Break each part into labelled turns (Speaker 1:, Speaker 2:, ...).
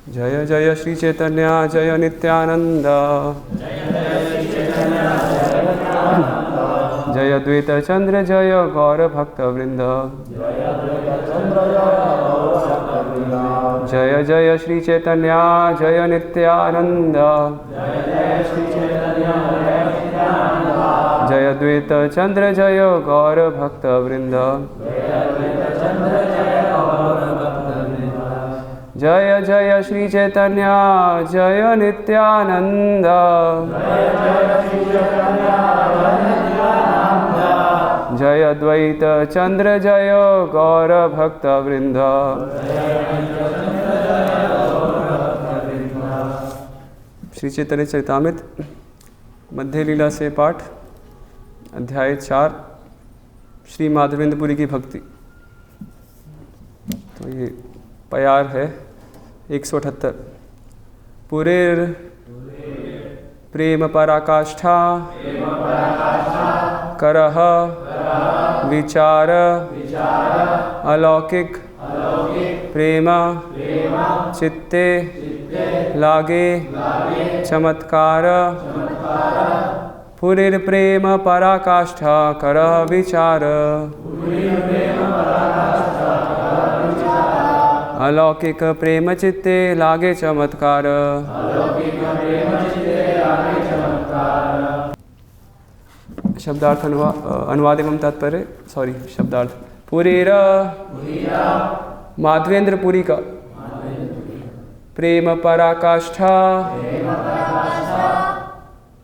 Speaker 1: जय जय श्री चैतन्य जय नित्यानंद, जय द्वैत चंद्र जय गौर भक्त वृंद, जय जय श्री चैतन्य जय नित्यानंद, जय द्वैत चंद्र जय गौर भक्त वृंद, जय जय श्री चैतन्य जय नित्यानंद, जय द्वैत चंद्र जय गौर भक्त वृंद। श्री चैतन्य चरितामृत मध्य लीला से पाठ, अध्याय 4, श्री माधवेंद्रपुरी की भक्ति। तो ये प्यार है 178। पुरेर प्रेम पराकाष्ठा करह विचार अलौकिक प्रेम चित्ते लागे चमत्कार। पुरेर प्रेम पराकाष्ठा करह विचार अलौकिक प्रेम चित्ते लागे चमत्कार। शब्दार्थ अनुवाद एवं तात्पर्य, शब्दार्थ। पुरेर माधवेंद्रपुरी का प्रेम पराकाष्ठा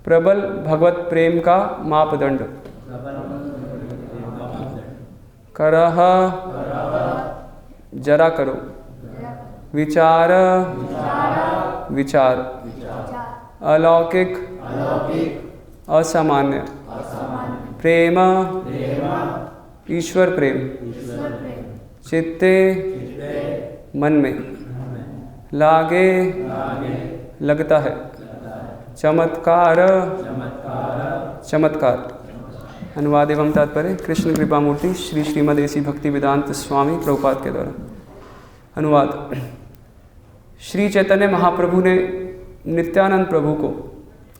Speaker 1: प्रबल भगवत प्रेम का मापदंड। करह जरा करो, विचार विचार, अलौकिक असामान्य, प्रेम ईश्वर प्रेम, चित्ते मन में, लागे लगता है, चमत्कार चमत्कार। अनुवाद एवं तात्पर्य कृष्ण कृपा मूर्ति श्री श्रीमद एसी भक्ति वेदांत स्वामी प्रभुपाद के द्वारा। अनुवाद। श्री चैतन्य महाप्रभु ने नित्यानंद प्रभु को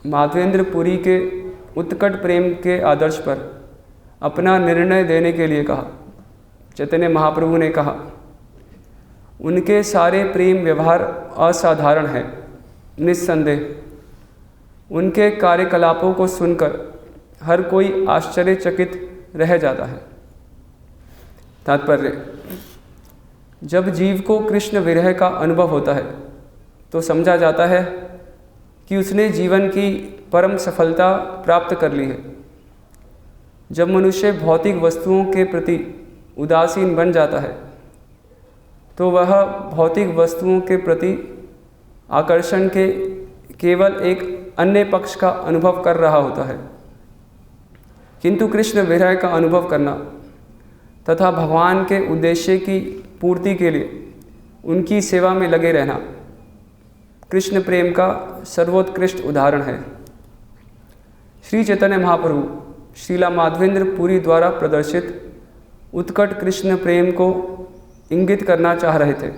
Speaker 1: माधवेंद्रपुरी के उत्कट प्रेम के आदर्श पर अपना निर्णय देने के लिए कहा। चैतन्य महाप्रभु ने कहा, उनके सारे प्रेम व्यवहार असाधारण है। निस्संदेह उनके कार्यकलापों को सुनकर हर कोई आश्चर्यचकित रह जाता है। तात्पर्य। जब जीव को कृष्ण विरह का अनुभव होता है तो समझा जाता है कि उसने जीवन की परम सफलता प्राप्त कर ली है। जब मनुष्य भौतिक वस्तुओं के प्रति उदासीन बन जाता है तो वह भौतिक वस्तुओं के प्रति आकर्षण के केवल एक अन्य पक्ष का अनुभव कर रहा होता है। किंतु कृष्ण विरह का अनुभव करना तथा भगवान के उद्देश्य की पूर्ति के लिए उनकी सेवा में लगे रहना कृष्ण प्रेम का सर्वोत्कृष्ट उदाहरण है। श्री चैतन्य महाप्रभु श्रीला माधवेंद्रपुरी द्वारा प्रदर्शित उत्कट कृष्ण प्रेम को इंगित करना चाह रहे थे।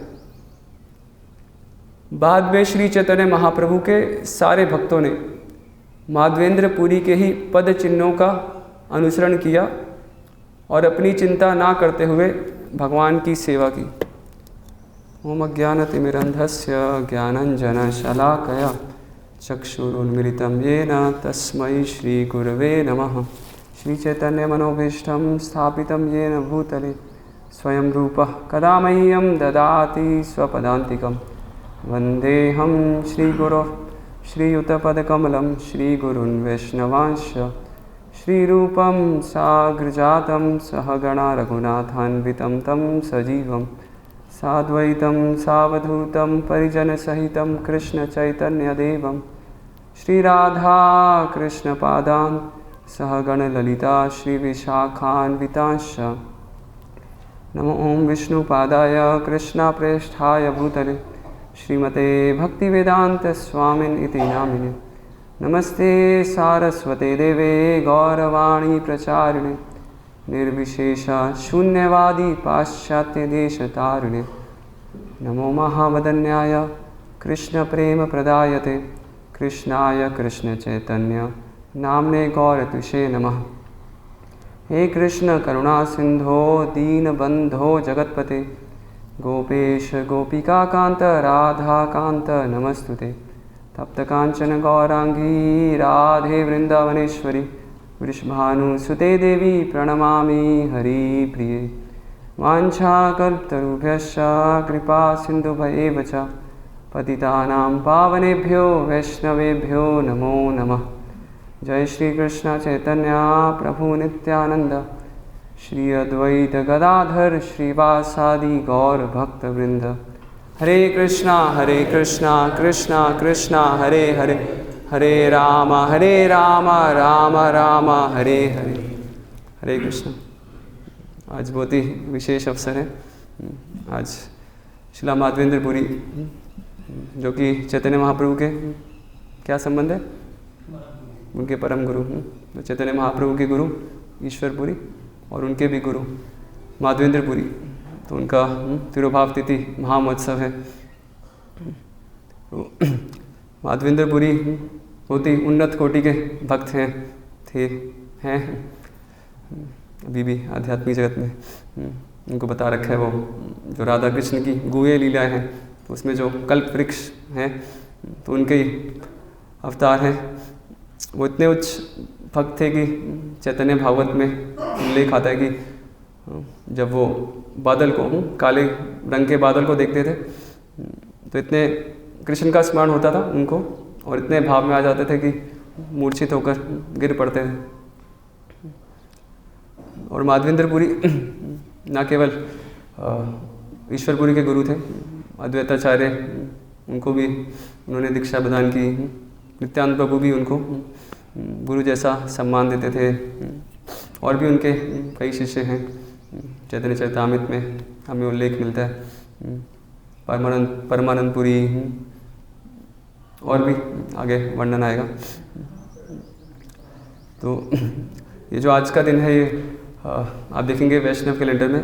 Speaker 1: बाद में श्री चैतन्य महाप्रभु के सारे भक्तों ने माधवेंद्रपुरी के ही पद चिन्हों का अनुसरण किया और अपनी चिंता ना करते हुए भगवान की सेवा की। ओम अज्ञानतिमिरन्धस्य ज्ञानञ्जनशलाकया चक्षुरुन्मिलितं येन तस्मै श्रीगुरवे नमः। श्रीचैतन्यमनोभीष्टं स्थापितं येन भूतले स्वयं रूपः कदा मह्यं ददाति स्वपदान्तिकं। वन्देऽहं श्रीगुरोः श्रीयुतपदकमलं श्रीगुरुन् वैष्णवांश्च श्रीरूपं साग्रजातं सहगणा रघुनाथान्वितं तं सजीवं साद्वैतं सावधूतं परिजनसहितं कृष्णचैतन्यदेवं श्रीराधा कृष्णपादान् सहगणललिता श्रीविशाखान्वितांश्च। नमो ओं विष्णुपादाय कृष्णप्रेष्ठाय भूतले श्रीमते भक्तिवेदांत स्वामिन् इति नामिने। नमस्ते सारस्वते देवे गौरवाणी प्रचारिणे निर्विशेष शून्यवादी पाश्चात्य देश तारिणे। नमो महावदन्याय कृष्ण प्रेम प्रदायते कृष्णाय कृष्ण चैतन्य नाम्ने गौरतुषे नमः। हे कृष्ण करुणा सिंधो दीनबंधो जगतपते गोपेश गोपिकाकांत राधाकांत नमस्तुते। तप्त कांचन गौरांगी राधे वृंदावनेश्वरी वृषभानुसुते देवी प्रणमामि हरिप्रिये। वाञ्छाकल्पतरुभ्यश्च कृपा सिन्धुभ्येव च पतितानां पावनेभ्यो वैष्णवेभ्यो नमो नमः। जय श्री कृष्ण चैतन्य प्रभु नित्यानंद श्री अद्वैत गदाधर श्रीवासादि गौर भक्त वृंद। हरे कृष्णा कृष्णा कृष्णा हरे हरे, हरे राम राम राम हरे हरे। हरे कृष्ण। आज बहुत ही विशेष अवसर है। आज श्रीला माधवेंद्रपुरी जो कि चैतन्य महाप्रभु के क्या संबंध है, उनके परम गुरु, चैतन्य महाप्रभु के गुरु ईश्वरपुरी और उनके भी गुरु माधवेंद्रपुरी, तो उनका तिरुभाव तिथि महामहोत्सव है। तो माधवेंद्रपुरी बहुत ही उन्नत कोटि के भक्त हैं अभी भी आध्यात्मिक जगत में। उनको बता रखा है वो जो राधा कृष्ण की गुहे लीलाएँ हैं, तो उसमें जो कल्प वृक्ष हैं तो उनके ही अवतार हैं। वो इतने उच्च भक्त थे कि चैतन्य भागवत में उल्लेख आता है कि जब वो बादल को, काले रंग के बादल को देखते थे तो इतने कृष्ण का स्मरण होता था उनको, और इतने भाव में आ जाते थे कि मूर्छित होकर गिर पड़ते थे। और माधवेंद्रपुरी न केवल ईश्वरपुरी के गुरु थे, अद्वैताचार्य उनको भी उन्होंने दीक्षा प्रदान की। नित्यानंद प्रभु भी उनको गुरु जैसा सम्मान देते थे। और भी उनके कई शिष्य हैं। चैतन्य चरितामृत में हमें उल्लेख मिलता है। परमानंदपुरी और भी आगे वर्णन आएगा। तो ये जो आज का दिन है, ये आप देखेंगे वैष्णव कैलेंडर में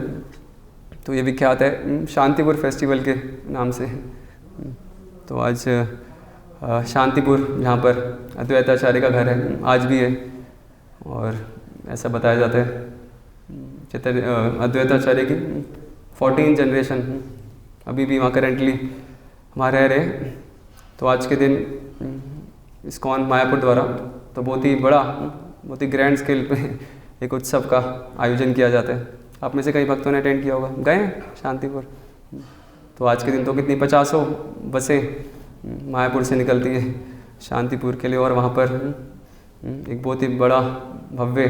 Speaker 1: तो ये विख्यात है शांतिपुर फेस्टिवल के नाम से। तो आज शांतिपुर, जहाँ पर अद्वैताचार्य का घर है, आज भी है। और ऐसा बताया जाता है चैतन्य अद्वैताचार्य की 14 जनरेशन अभी भी वहाँ करेंटली वहाँ रह रहे हैं। तो आज के दिन इस्कॉन मायापुर द्वारा तो बहुत ही बड़ा, बहुत ही ग्रैंड स्केल पे एक उत्सव का आयोजन किया जाता है। आप में से कई भक्तों ने अटेंड किया होगा, गए हैं शांतिपुर। तो आज के दिन तो कितनी 50 बसें मायापुर से निकलती है शांतिपुर के लिए, और वहाँ पर एक बहुत ही बड़ा भव्य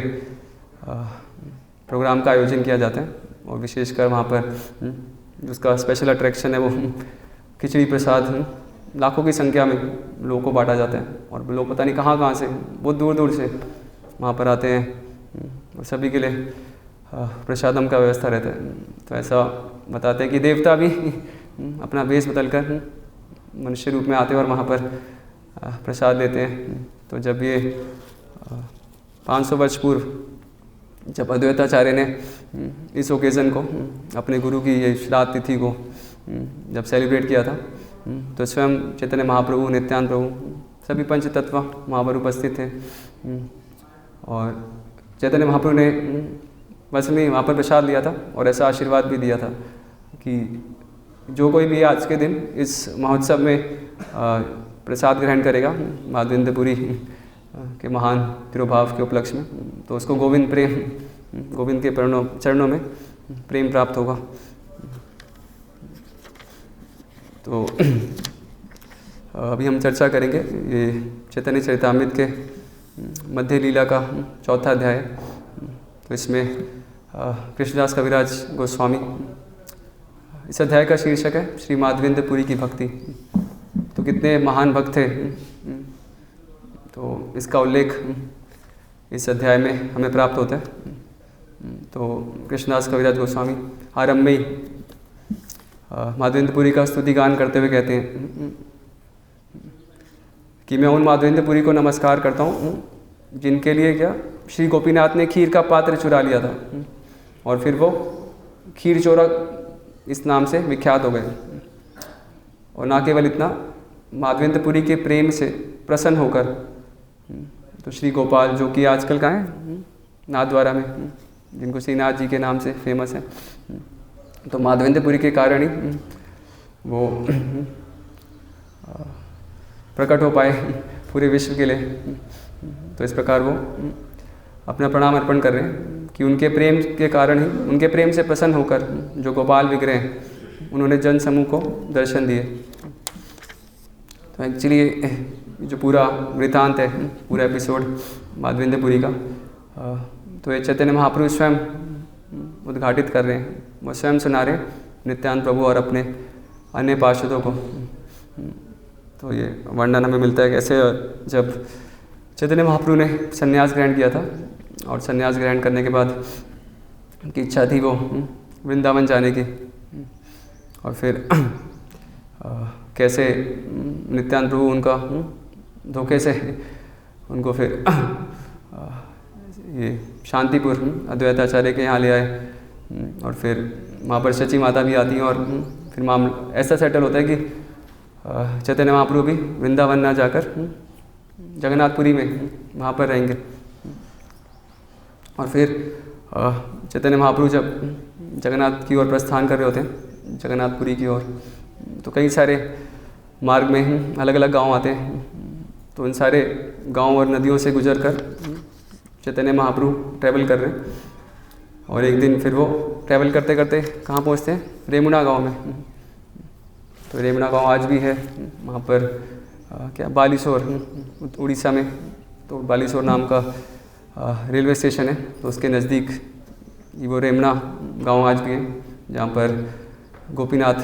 Speaker 1: प्रोग्राम का आयोजन किया जाता है। और विशेषकर वहाँ पर उसका स्पेशल अट्रैक्शन है वो खिचड़ी प्रसाद, लाखों की संख्या में लोगों को बांटा जाता है। और लोग पता नहीं कहाँ से, बहुत दूर दूर से वहाँ पर आते हैं और सभी के लिए प्रसादम का व्यवस्था रहता है। तो ऐसा बताते हैं कि देवता भी अपना वेश बदलकर मनुष्य रूप में आते हैं और वहाँ पर प्रसाद लेते हैं। तो जब ये 500 वर्ष पूर्व जब अद्वैताचार्य ने इस ओकेज़न को, अपने गुरु की ये श्राद्ध तिथि को जब सेलिब्रेट किया था, तो स्वयं चैतन्य महाप्रभु, नित्यानंद प्रभु, सभी पंच तत्व वहाँ पर उपस्थित थे। और चैतन्य महाप्रभु ने बस में वहाँ पर प्रसाद लिया था और ऐसा आशीर्वाद भी दिया था कि जो कोई भी आज के दिन इस महोत्सव में प्रसाद ग्रहण करेगा माधवेंद्रपुरी के महान तिरुभाव के उपलक्ष्य में, तो उसको गोविंद के चरणों में प्रेम प्राप्त होगा। तो अभी हम चर्चा करेंगे ये चैतन्य चरितामृत के मध्य लीला का 4था अध्याय। तो इसमें कृष्णदास कविराज गोस्वामी, इस अध्याय का शीर्षक है श्री माधवेंद्रपुरी की भक्ति। तो कितने महान भक्त थे, तो इसका उल्लेख इस अध्याय में हमें प्राप्त होता है। तो कृष्णदास कविराज गोस्वामी आरंभ में ही माधवेंद्रपुरी का स्तुति गान करते हुए कहते हैं कि मैं उन माधवेंद्रपुरी को नमस्कार करता हूँ जिनके लिए क्या श्री गोपीनाथ ने खीर का पात्र चुरा लिया था और फिर वो खीर चोरा इस नाम से विख्यात हो गए। और ना केवल इतना, माधवेंद्रपुरी के प्रेम से प्रसन्न होकर तो श्री गोपाल, जो कि आजकल का है नाथद्वारा में, जिनको श्रीनाथ जी के नाम से फेमस है, तो माधवेंद्रपुरी के कारण ही वो प्रकट हो पाए पूरे विश्व के लिए। तो इस प्रकार वो अपना प्रणाम अर्पण कर रहे हैं कि उनके प्रेम के कारण ही, उनके प्रेम से प्रसन्न होकर जो गोपाल विग्रह हैं उन्होंने जन समूह को दर्शन दिए। तो एक्चुअली जो पूरा वृतांत है, पूरा एपिसोड माधवेंद्रपुरी का, तो ये चैतन्य महाप्रभु स्वयं उद्घाटित कर रहे हैं, वो स्वयं सुना रहे हैं नित्यानंद प्रभु और अपने अन्य पार्षदों को। तो ये वर्णन हमें मिलता है कैसे जब चैतन्य महाप्रभु ने संन्यास ग्रहण किया था, और संन्यास ग्रहण करने के बाद उनकी इच्छा थी वो वृंदावन जाने की, और फिर कैसे नित्यानंद प्रभु उनका धोखे से उनको फिर ये शांतिपुर अद्वैताचार्य के यहाँ ले आए, और फिर वहाँ पर सची माता भी आती हैं, और फिर मामला ऐसा सेटल होता है कि चैतन्य महाप्रभु भी वृंदावन ना जाकर जगन्नाथपुरी में वहाँ पर रहेंगे। और फिर चैतन्य महाप्रभु जब जगन्नाथ की ओर प्रस्थान कर रहे होते हैं, जगन्नाथपुरी की ओर, तो कई सारे मार्ग में अलग अलग गांव आते हैं। तो उन सारे गांव और नदियों से गुजर कर चैतन्य महाप्रभु ट्रैवल कर रहे हैं, और एक दिन फिर वो ट्रैवल करते करते कहाँ पहुँचते हैं, रेमुना गांव में। तो रेमुना गांव आज भी है, वहाँ पर क्या बालीसोर उड़ीसा में, तो बालीसोर नाम का रेलवे स्टेशन है, तो उसके नज़दीक वो रेमुना गांव आज भी है, जहाँ पर गोपीनाथ,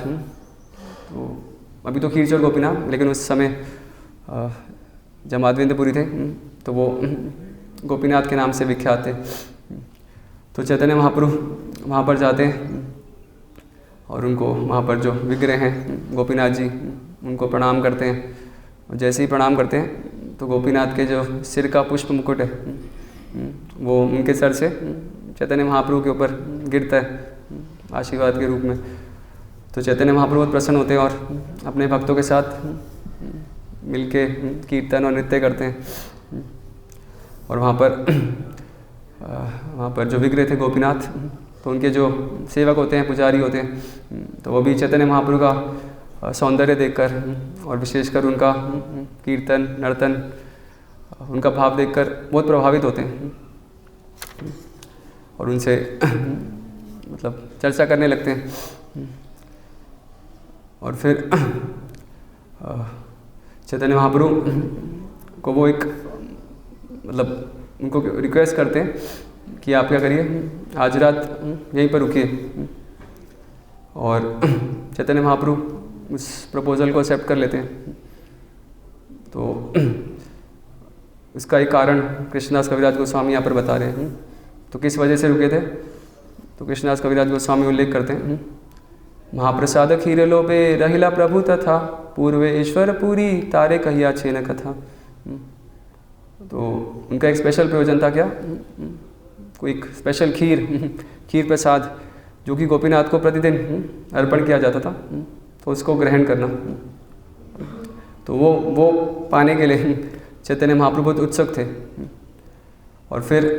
Speaker 1: तो अभी तो खीरचोर गोपीनाथ, लेकिन उस समय जब माधवेंद्रपुरी थे तो वो गोपीनाथ के नाम से विख्यात थे। तो चैतन्य महाप्रभु वहाँ पर जाते हैं और उनको वहाँ पर जो विग्रह हैं गोपीनाथ जी, उनको प्रणाम करते हैं। और जैसे ही प्रणाम करते हैं तो गोपीनाथ के जो सिर का पुष्प मुकुट है वो उनके सर से चैतन्य महाप्रभु के ऊपर गिरता है आशीर्वाद के रूप में। तो चैतन्य महाप्रभु बहुत प्रसन्न होते हैं और अपने भक्तों के साथ मिलके कीर्तन और नृत्य करते हैं। और वहाँ पर जो विग्रह थे गोपीनाथ, तो उनके जो सेवक होते हैं, पुजारी होते हैं, तो वो भी चैतन्य महाप्रभु का सौंदर्य देखकर और विशेषकर उनका कीर्तन नर्तन, उनका भाव देखकर बहुत प्रभावित होते हैं और उनसे मतलब चर्चा करने लगते हैं। और फिर चैतन्य महाप्रभु को वो एक मतलब उनको रिक्वेस्ट करते हैं कि आप क्या करिए, आज रात यहीं पर रुकिए। और चैतन्य महाप्रभु उस प्रपोज़ल को एक्सेप्ट कर लेते हैं। तो इसका एक कारण कृष्णदास कविराज गोस्वामी यहाँ पर बता रहे हैं। तो किस वजह से रुके थे, तो कृष्णदास कविराज गोस्वामी उल्लेख करते हैं, महाप्रसाद खीर लोभे रहिला प्रभु तथा पूर्वे ईश्वर पूरी तारे कहिया छेन कथा। तो उनका एक स्पेशल प्रयोजन था, क्या कोई एक स्पेशल खीर प्रसाद जो कि गोपीनाथ को प्रतिदिन अर्पण किया जाता था, तो उसको ग्रहण करना। तो वो पाने के लिए चैतन्य महाप्रभु बहुत उत्सुक थे। और फिर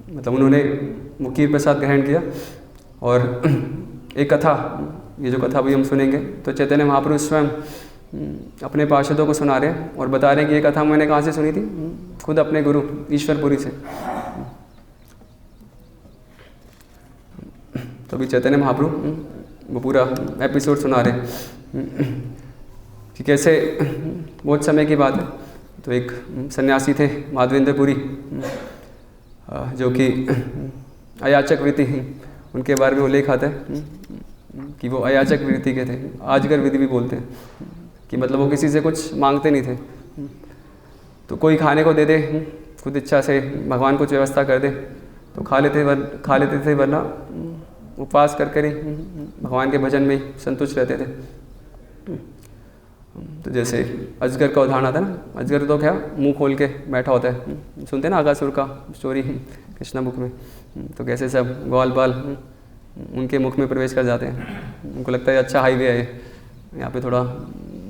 Speaker 1: मतलब उन्होंने वो खीर प्रसाद ग्रहण किया। और एक कथा, ये जो कथा भी हम सुनेंगे, तो चैतन्य महाप्रभु स्वयं अपने पार्षदों को सुना रहे हैं और बता रहे हैं कि ये कथा मैंने कहाँ से सुनी थी, खुद अपने गुरु ईश्वरपुरी से। तो अभी चैतन्य महाप्रभु वो पूरा एपिसोड सुना रहे हैं कि कैसे बहुत समय की बात है, तो एक सन्यासी थे माधवेंद्रपुरी जो कि अयाचक वृत्ति, उनके बारे में उल्लेख आता है कि वो अयाचक वृत्ति के थे, आजगर विधि भी बोलते हैं कि मतलब वो किसी से कुछ मांगते नहीं थे। तो कोई खाने को दे दे, खुद इच्छा से भगवान कुछ व्यवस्था कर दे तो खा लेते थे, वरना उपवास करके ही भगवान के भजन में ही संतुष्ट रहते थे। तो जैसे अजगर का उदाहरण आता है ना, अजगर तो क्या मुंह खोल के बैठा होता है, सुनते हैं ना आकासुर का स्टोरी कृष्णा बुक में। तो कैसे सब ग्वाल बाल उनके मुख में प्रवेश कर जाते हैं, उनको लगता है अच्छा हाईवे है, यहाँ पे थोड़ा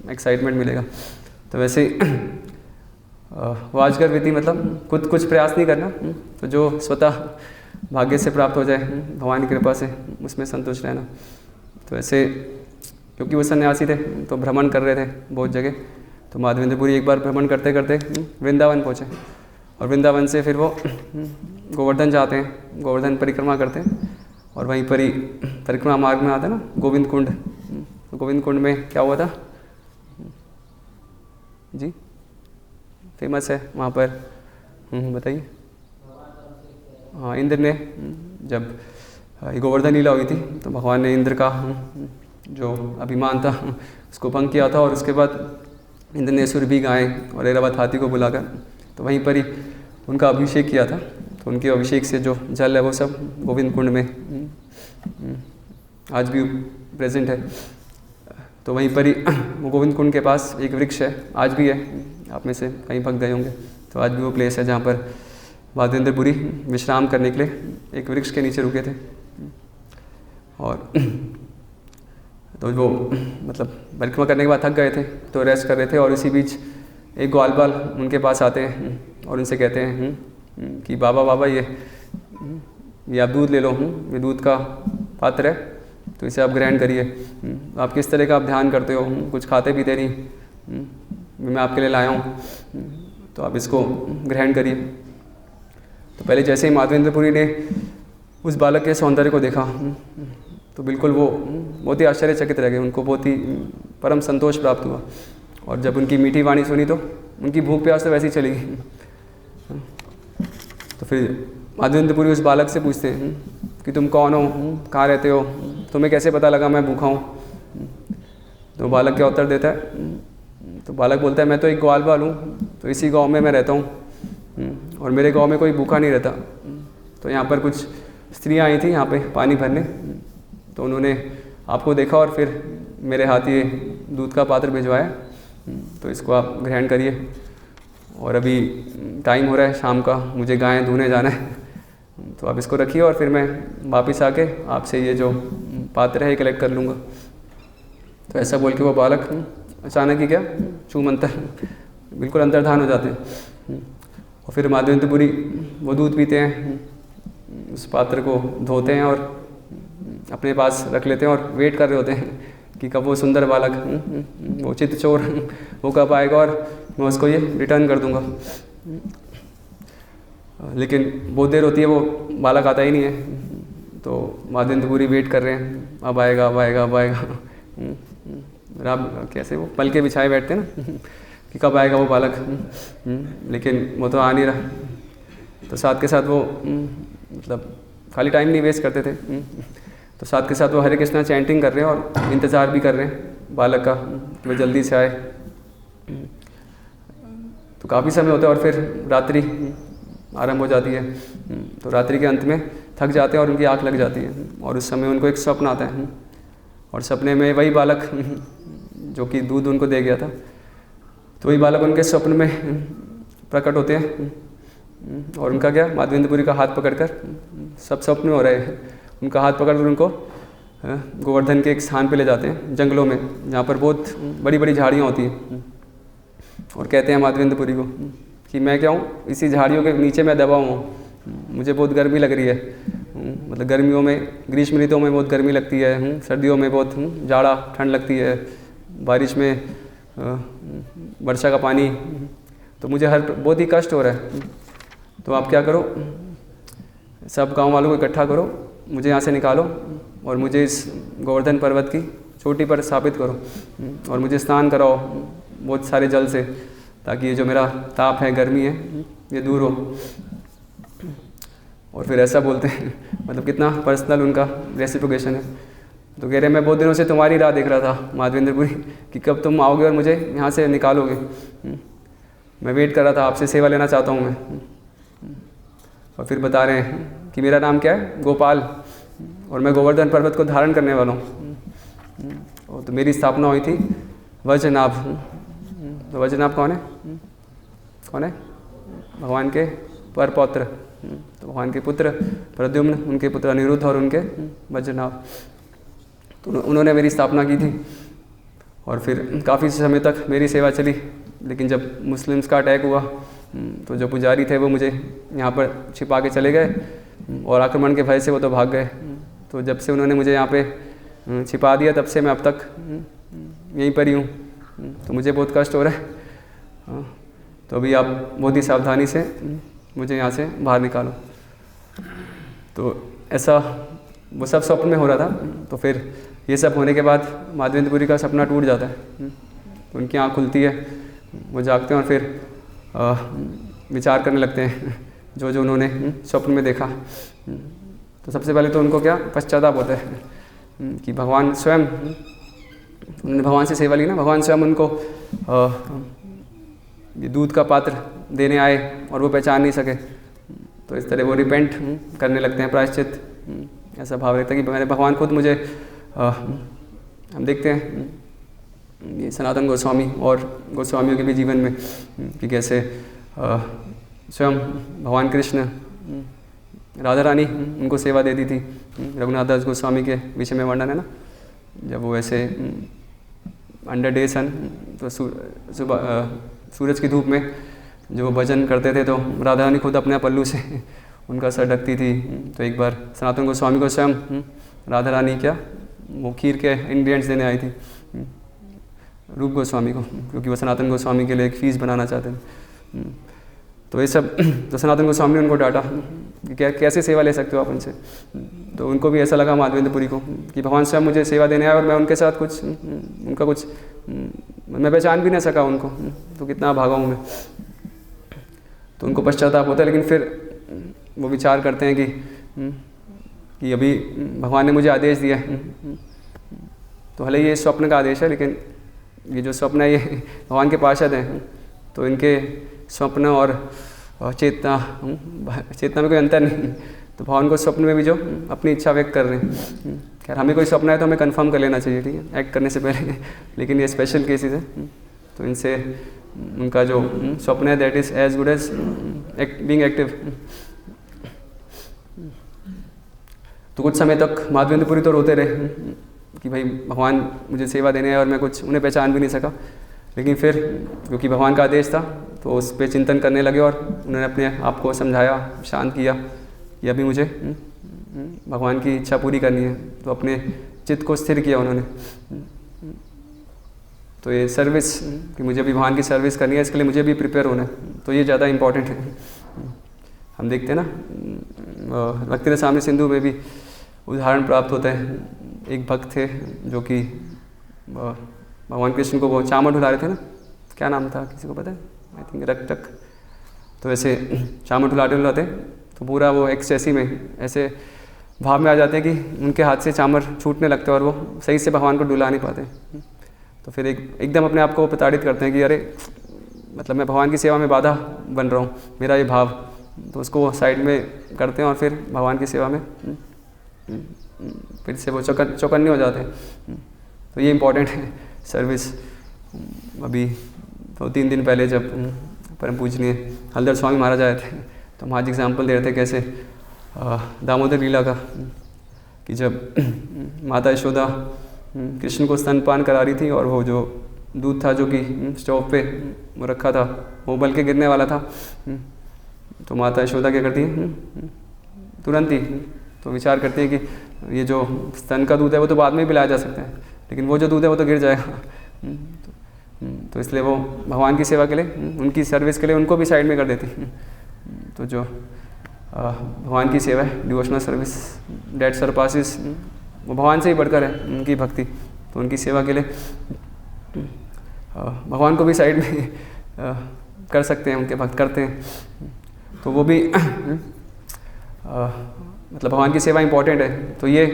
Speaker 1: एक्साइटमेंट मिलेगा। तो वैसे वाजगर विधि मतलब खुद कुछ प्रयास नहीं करना, तो जो स्वतः भाग्य से प्राप्त हो जाए, भगवान की कृपा से उसमें संतुष्ट रहना। तो ऐसे क्योंकि वो सन्यासी थे तो भ्रमण कर रहे थे बहुत जगह, तो माधवेंद्रपुरी एक बार भ्रमण करते करते वृंदावन पहुँचे, और वृंदावन से फिर वो गोवर्धन जाते हैं, गोवर्धन परिक्रमा करते हैं, और वहीं पर ही परिक्रमा मार्ग में आता है ना गोविंद कुंड। तो गोविंद कुंड में क्या हुआ था जी, फेमस है वहाँ पर, बताइए। हाँ, इंद्र ने जब गोवर्धन लीला हुई थी तो भगवान ने इंद्र का जो अभिमान था उसको भंग किया था, और उसके बाद इंद्र ने सुरभि गाय और ऐरावत हाथी को बुलाकर तो वहीं पर ही उनका अभिषेक किया था। तो उनके अभिषेक से जो जल है वो सब गोविंद कुंड में आज भी प्रेजेंट है। तो वहीं पर ही वो गोविंद कुंड के पास एक वृक्ष है, आज भी है, आप में से कहीं भग गए होंगे, तो आज भी वो प्लेस है जहाँ पर माधवेंद्रपुरी विश्राम करने के लिए एक वृक्ष के नीचे रुके थे। और तो वो मतलब परिक्रमा करने के बाद थक गए थे तो रेस्ट कर रहे थे, और इसी बीच एक ग्वालपाल उनके पास आते हैं और उनसे कहते हैं कि बाबा बाबा ये आप दूध ले लो, ये दूध का पात्र है तो इसे आप ग्रहण करिए। आप किस तरह का आप ध्यान करते हो, कुछ खाते पीते नहीं, मैं आपके लिए लाया हूँ, तो आप इसको ग्रहण करिए। तो पहले जैसे ही माधवेंद्रपुरी ने उस बालक के सौंदर्य को देखा तो बिल्कुल वो बहुत ही आश्चर्यचकित रह गए, उनको बहुत ही परम संतोष प्राप्त हुआ। और जब उनकी मीठी वाणी सुनी तो उनकी भूख प्यास तो वैसे ही चली गई। तो फिर माधवेंद्रपुरी उस बालक से पूछते हैं कि तुम कौन हो, कहाँ रहते हो, तुम्हें कैसे पता लगा मैं भूखा हूँ। तो बालक क्या उत्तर देता है, तो बालक बोलता है मैं तो एक ग्वालपाल हूँ, तो इसी गांव में मैं रहता हूँ और मेरे गांव में कोई भूखा नहीं रहता। तो यहाँ पर कुछ स्त्रियाँ आई थी यहाँ पे पानी भरने, तो उन्होंने आपको देखा और फिर मेरे हाथ ये दूध का पात्र भिजवाया, तो इसको आप ग्रहण करिए। और अभी टाइम हो रहा है शाम का, मुझे गायें धोने जाना है, तो आप इसको रखिए और फिर मैं वापस आके आपसे ये जो पात्र है ये कलेक्ट कर लूँगा। तो ऐसा बोल के वो बालक अचानक ही क्या छूमंतर बिल्कुल अंतर्धान हो जाते हैं। और फिर माधवेंद्रपुरी वो दूध पीते हैं, उस पात्र को धोते हैं और अपने पास रख लेते हैं और वेट कर रहे होते हैं कि कब वो सुंदर बालक, वो चित्त चोर वो कब आएगा और मैं उसको ये रिटर्न कर दूंगा। लेकिन बहुत देर होती है, वो बालक आता ही नहीं है। तो माधवेंद्रपुरी वेट कर रहे हैं, अब आएगा अब आएगा अब आएगा। राम कैसे वो पल के बिछाए बैठते हैं ना कि कब आएगा वो बालक, लेकिन वो तो आ नहीं रहा। तो साथ के साथ वो मतलब खाली टाइम नहीं वेस्ट करते थे, तो साथ के साथ वो हरे कृष्णा चैंटिंग कर रहे हैं और इंतज़ार भी कर रहे हैं बालक का कि वो जल्दी से आए। तो काफ़ी समय होता है और फिर रात्रि आरंभ हो जाती है। तो रात्रि के अंत में थक जाते हैं और उनकी आँख लग जाती है, और उस समय उनको एक स्वप्न आता है, और सपने में वही बालक जो कि दूध उनको दे गया था, तो वही बालक उनके स्वप्न में प्रकट होते हैं। और उनका क्या, माधवेंद्रपुरी का हाथ पकड़कर, सब स्वप्न हो रहे हैं, उनका हाथ पकड़कर उनको गोवर्धन के एक स्थान पे ले जाते हैं जंगलों में, जहाँ पर बहुत बड़ी बड़ी झाड़ियाँ होती हैं, और कहते हैं माधवेंद्रपुरी को कि मैं क्या हूँ, इसी झाड़ियों के नीचे मैं दबा हूँ, मुझे बहुत गर्मी लग रही है। मतलब गर्मियों में, ग्रीष्म ऋतुओं में बहुत गर्मी लगती है, सर्दियों में बहुत जाड़ा ठंड लगती है, बारिश में वर्षा का पानी, तो मुझे बहुत ही कष्ट हो रहा है। तो आप क्या करो, सब गांव वालों को इकट्ठा करो, मुझे यहाँ से निकालो और मुझे इस गोवर्धन पर्वत की चोटी पर स्थापित करो, और मुझे स्नान कराओ बहुत सारे जल से, ताकि ये जो मेरा ताप है, गर्मी है, ये दूर हो। और फिर ऐसा बोलते हैं, मतलब कितना पर्सनल उनका रेसिप्रोकेशन है। तो कह रहे मैं बहुत दिनों से तुम्हारी राह देख रहा था माधवेंद्रपुरी कि कब तुम आओगे और मुझे यहाँ से निकालोगे, मैं वेट कर रहा था, आपसे सेवा लेना चाहता हूँ मैं। और फिर बता रहे हैं कि मेरा नाम क्या है, गोपाल, और मैं गोवर्धन पर्वत को धारण करने वाला हूँ। तो मेरी स्थापना हुई थी वज्रनाभ। तो वज्रनाभ कौन है, कौन है, भगवान के परपौत्र, तो भगवान के पुत्र प्रद्युम्न, उनके पुत्र अनिरुद्ध और उनके वज्रनाभ। तो उन्होंने मेरी स्थापना की थी। और फिर काफ़ी समय तक मेरी सेवा चली। लेकिन जब मुस्लिम्स का अटैक हुआ तो जो पुजारी थे वो मुझे यहाँ पर छिपा के चले गए और आक्रमण के भय से वो तो भाग गए। तो जब से उन्होंने मुझे यहाँ पे छिपा दिया तब से मैं अब तक यहीं पर ही हूँ। तो मुझे बहुत कष्ट हो रहा है। तो अभी आप बहुत ही सावधानी से मुझे यहाँ से बाहर निकालो। तो ऐसा वो सब स्वप्न में हो रहा था। तो फिर ये सब होने के बाद माधवेंद्रपुरी का सपना टूट जाता है। तो उनकी आँख खुलती है, वो जागते हैं और फिर विचार करने लगते हैं जो जो उन्होंने स्वप्न में देखा। तो सबसे पहले तो उनको क्या पश्चाताप होता है कि भगवान स्वयं, उन्होंने भगवान से सेवा ली ना, भगवान स्वयं उनको ये दूध का पात्र देने आए और वो पहचान नहीं सके। तो इस तरह वो रिपेंट करने लगते हैं, प्रायश्चित। ऐसा भाव रहता है कि मेरे भगवान खुद मुझे हम देखते हैं ये सनातन गोस्वामी और गोस्वामियों के भी जीवन में कि कैसे स्वयं भगवान कृष्ण, राधा रानी उनको सेवा देती थी। रघुनाथ दास गोस्वामी के विषय में वर्णन है ना, जब वो ऐसे अंडर डे सन, तो सुबह सूरज की धूप में जो भजन करते थे तो राधा रानी खुद अपने पल्लू से उनका सर ढकती थी। तो एक बार सनातन गोस्वामी को स्वयं राधा रानी क्या वो खीर के इंग्रेडिएंट्स देने आई थी रूप गोस्वामी को, क्योंकि वो सनातन गोस्वामी के लिए एक फीस बनाना चाहते थे। तो ये सब तो सनातन गोस्वामी ने उनको डांटा कि कैसे सेवा ले सकते हो आप उनसे। तो उनको भी ऐसा लगा माधवेंद्रपुरी को कि भगवान स्वयं मुझे सेवा देने आए और मैं उनके साथ कुछ उनका कुछ मैं पहचान भी नहीं सका उनको, तो कितना भागा हूँ मैं। तो उनको पश्चाताप होता है। लेकिन फिर वो विचार करते हैं कि अभी भगवान ने मुझे आदेश दिया है। तो भले ये स्वप्न का आदेश है, लेकिन ये जो स्वप्न है ये भगवान के पार्षद हैं। तो इनके स्वप्न और चेतना में कोई अंतर नहीं। तो भगवान को स्वप्न में भी जो अपनी इच्छा व्यक्त कर रहे हैं। खैर हमें कोई स्वप्न है तो हमें कंफर्म कर लेना चाहिए, ठीक है, एक्ट करने से पहले। लेकिन ये स्पेशल केसेस है, तो इनसे उनका जो स्वप्न है that is as good as being active. तो कुछ समय तक माधवेंद्रपुरी तो रोते रहे कि भाई भगवान मुझे सेवा देने आए और मैं कुछ उन्हें पहचान भी नहीं सका। लेकिन फिर क्योंकि भगवान का आदेश था तो उस पर चिंतन करने लगे और उन्होंने अपने आप को समझाया, शांत किया कि अभी मुझे भगवान की इच्छा पूरी करनी है। तो अपने चित्त को स्थिर किया उन्होंने। तो ये सर्विस कि मुझे अभी भगवान की सर्विस करनी है, इसके लिए मुझे भी प्रिपेयर होना है। तो ये ज़्यादा इम्पॉर्टेंट है। हम देखते हैं ना भक्ति सामने सिंधु में भी उदाहरण प्राप्त होता है। एक भक्त थे जो कि भगवान कृष्ण को वो चामर ढुला रहे थे ना, क्या नाम था किसी को पता है? आई थिंक रक। तो ऐसे चामर ढुलाते तो पूरा वो एक्सेसी में ऐसे भाव में आ जाते हैं कि उनके हाथ से चामर छूटने लगते हैं और वो सही से भगवान को डुला नहीं पाते। तो फिर एकदम अपने आप को प्रताड़ित करते हैं कि अरे मतलब मैं भगवान की सेवा में बाधा बन रहा हूँ, मेरा ये भाव। तो उसको साइड में करते हैं और फिर भगवान की सेवा में फिर से वो चौकन्ने हो जाते हैं। तो ये इम्पोर्टेंट है सर्विस। अभी 2-3 दिन पहले जब परम पूजनीय हलदर स्वामी महाराज आए थे तो हम आज एग्जाम्पल दे रहे थे कैसे दामोदर लीला का, कि जब माता यशोदा कृष्ण को स्तनपान करा रही थी और वो जो दूध था जो कि स्टोव पे वो रखा था वो बल के गिरने वाला था। तो माता यशोदा क्या करती है तुरंत ही तो विचार करती है कि ये जो स्तन का दूध है वो तो बाद में पिलाया जा सकता है, लेकिन वो जो दूध है वो तो गिर जाएगा। तो इसलिए वो भगवान की सेवा के लिए, उनकी सर्विस के लिए उनको भी साइड में कर देती। तो जो भगवान की सेवा है डिवोशनल सर्विस डेट सरपासिस, वो भगवान से ही बढ़कर है उनकी भक्ति। तो उनकी सेवा के लिए भगवान को भी साइड में कर सकते हैं, उनके भक्त करते हैं। तो वो भी मतलब भगवान की सेवा इम्पोर्टेंट है। तो ये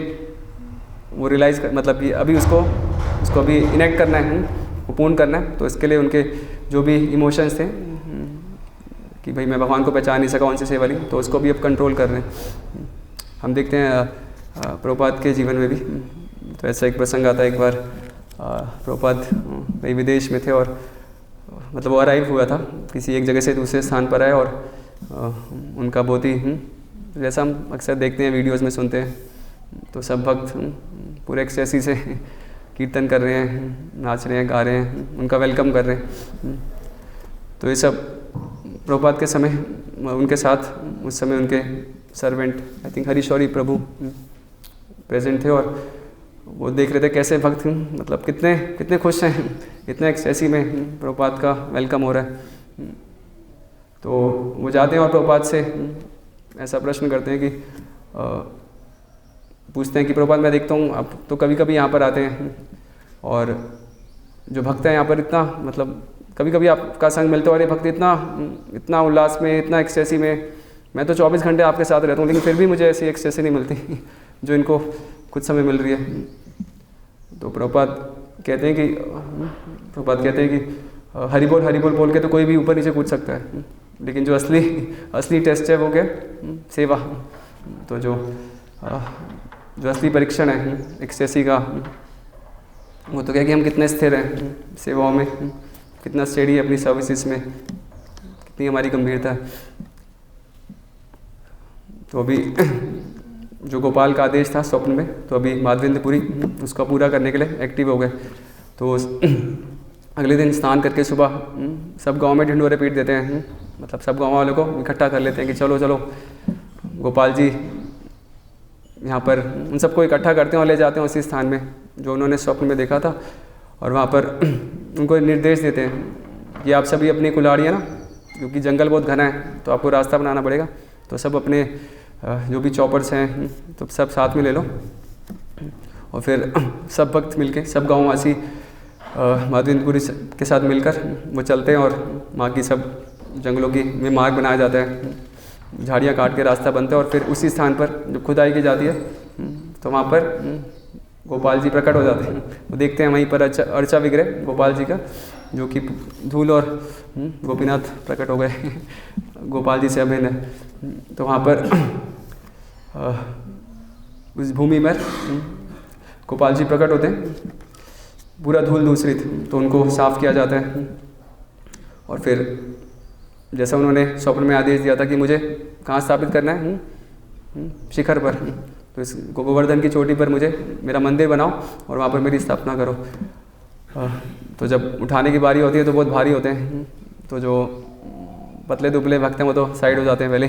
Speaker 1: वो रियलाइज़ कर मतलब ये अभी उसको अभी इनेक्ट करना है, वो पूर्ण करना है। तो इसके लिए उनके जो भी इमोशंस थे कि भाई मैं भगवान को पहचान नहीं सका, उनसे सेवा ली, तो उसको भी अब कंट्रोल कर रहे हैं। हम देखते हैं प्रभुपाद के जीवन में भी तो ऐसा एक प्रसंग आता है। एक बार प्रभुपाद कहीं विदेश में थे और मतलब वो अराइव हुआ था किसी एक जगह से दूसरे स्थान पर आए और उनका बहुत ही जैसा हम अक्सर देखते हैं वीडियोस में सुनते हैं, तो सब भक्त पूरे एक्सेसी से कीर्तन कर रहे हैं, नाच रहे हैं, गा रहे हैं, उनका वेलकम कर रहे हैं। तो ये सब प्रभुपाद के समय उनके साथ उस समय उनके servant I think Harishauri Prabhu present थे और वो देख रहे थे कैसे भक्त मतलब कितने खुश हैं, इतने एक्सटेसी में प्रभुपाद का वेलकम हो रहा है। तो वो जाते हैं और प्रभुपाद से ऐसा प्रश्न करते हैं कि पूछते हैं कि प्रभुपाद मैं देखता हूँ आप तो कभी कभी यहाँ पर आते हैं और जो भक्त हैं यहाँ पर इतना मतलब कभी कभी आपका संग मिलता है और ये भक्त इतना उल्लास में, इतना एक्सटेसी में, मैं तो 24 घंटे आपके साथ रहता हूँ लेकिन फिर भी मुझे ऐसी एक्सटेसी नहीं मिलती जो इनको कुछ समय मिल रही है। तो प्रभुपाद कहते हैं कि हरि बोल बोल के तो कोई भी ऊपर नीचे कूद सकता है, लेकिन जो असली टेस्ट है वो क्या, सेवा। तो जो असली परीक्षण है एक्सटेसी का वो तो क्या कि हम कितने स्थिर हैं सेवाओं में, कितना स्टेडी है अपनी सर्विसेज में, कितनी हमारी गंभीरता है। तो अभी जो गोपाल का आदेश था स्वप्न में, तो अभी माधवेंद्रपुरी उसका पूरा करने के लिए एक्टिव हो गए। तो अगले दिन स्नान करके सुबह सब गांव में ढिंढोरे पीट देते हैं, मतलब सब गांव वालों को इकट्ठा कर लेते हैं कि चलो चलो गोपाल जी यहाँ पर, उन सबको इकट्ठा करते हैं और ले जाते हैं उसी स्थान में जो उन्होंने स्वप्न में देखा था। और वहाँ पर उनको निर्देश देते हैं कि आप सभी अपनी कुल्हाड़ियाँ ना, क्योंकि जंगल बहुत घना है तो आपको रास्ता बनाना पड़ेगा, तो सब अपने जो भी चॉपर्स हैं तो सब साथ में ले लो। और फिर सब भक्त मिलके, सब गाँववासी माधवेंद्रपुरी के साथ मिलकर वो चलते हैं और वहाँ की सब जंगलों की में मार्ग बनाया जाता है, झाड़ियाँ काट के रास्ता बनता है। और फिर उसी स्थान पर जब खुदाई की जाती है तो वहाँ पर गोपाल जी प्रकट हो जाते हैं। वो देखते हैं वहीं पर अर्चा विग्रह गोपाल जी का, जो कि धूल और गोपीनाथ प्रकट हो गए गोपाल जी से अभिन्न है। तो वहाँ पर उस भूमि में गोपाल जी प्रकट होते हैं, पूरा धूल दूसरित, तो उनको साफ किया जाता है। और फिर जैसा उन्होंने स्वप्न में आदेश दिया था कि मुझे कहाँ स्थापित करना है, शिखर पर, तो इस गोवर्धन की चोटी पर मुझे मेरा मंदिर बनाओ और वहाँ पर मेरी स्थापना करो। तो जब उठाने की बारी होती है तो बहुत भारी होते हैं, तो जो पतले दुबले भक्त हैं वो तो साइड हो जाते हैं पहले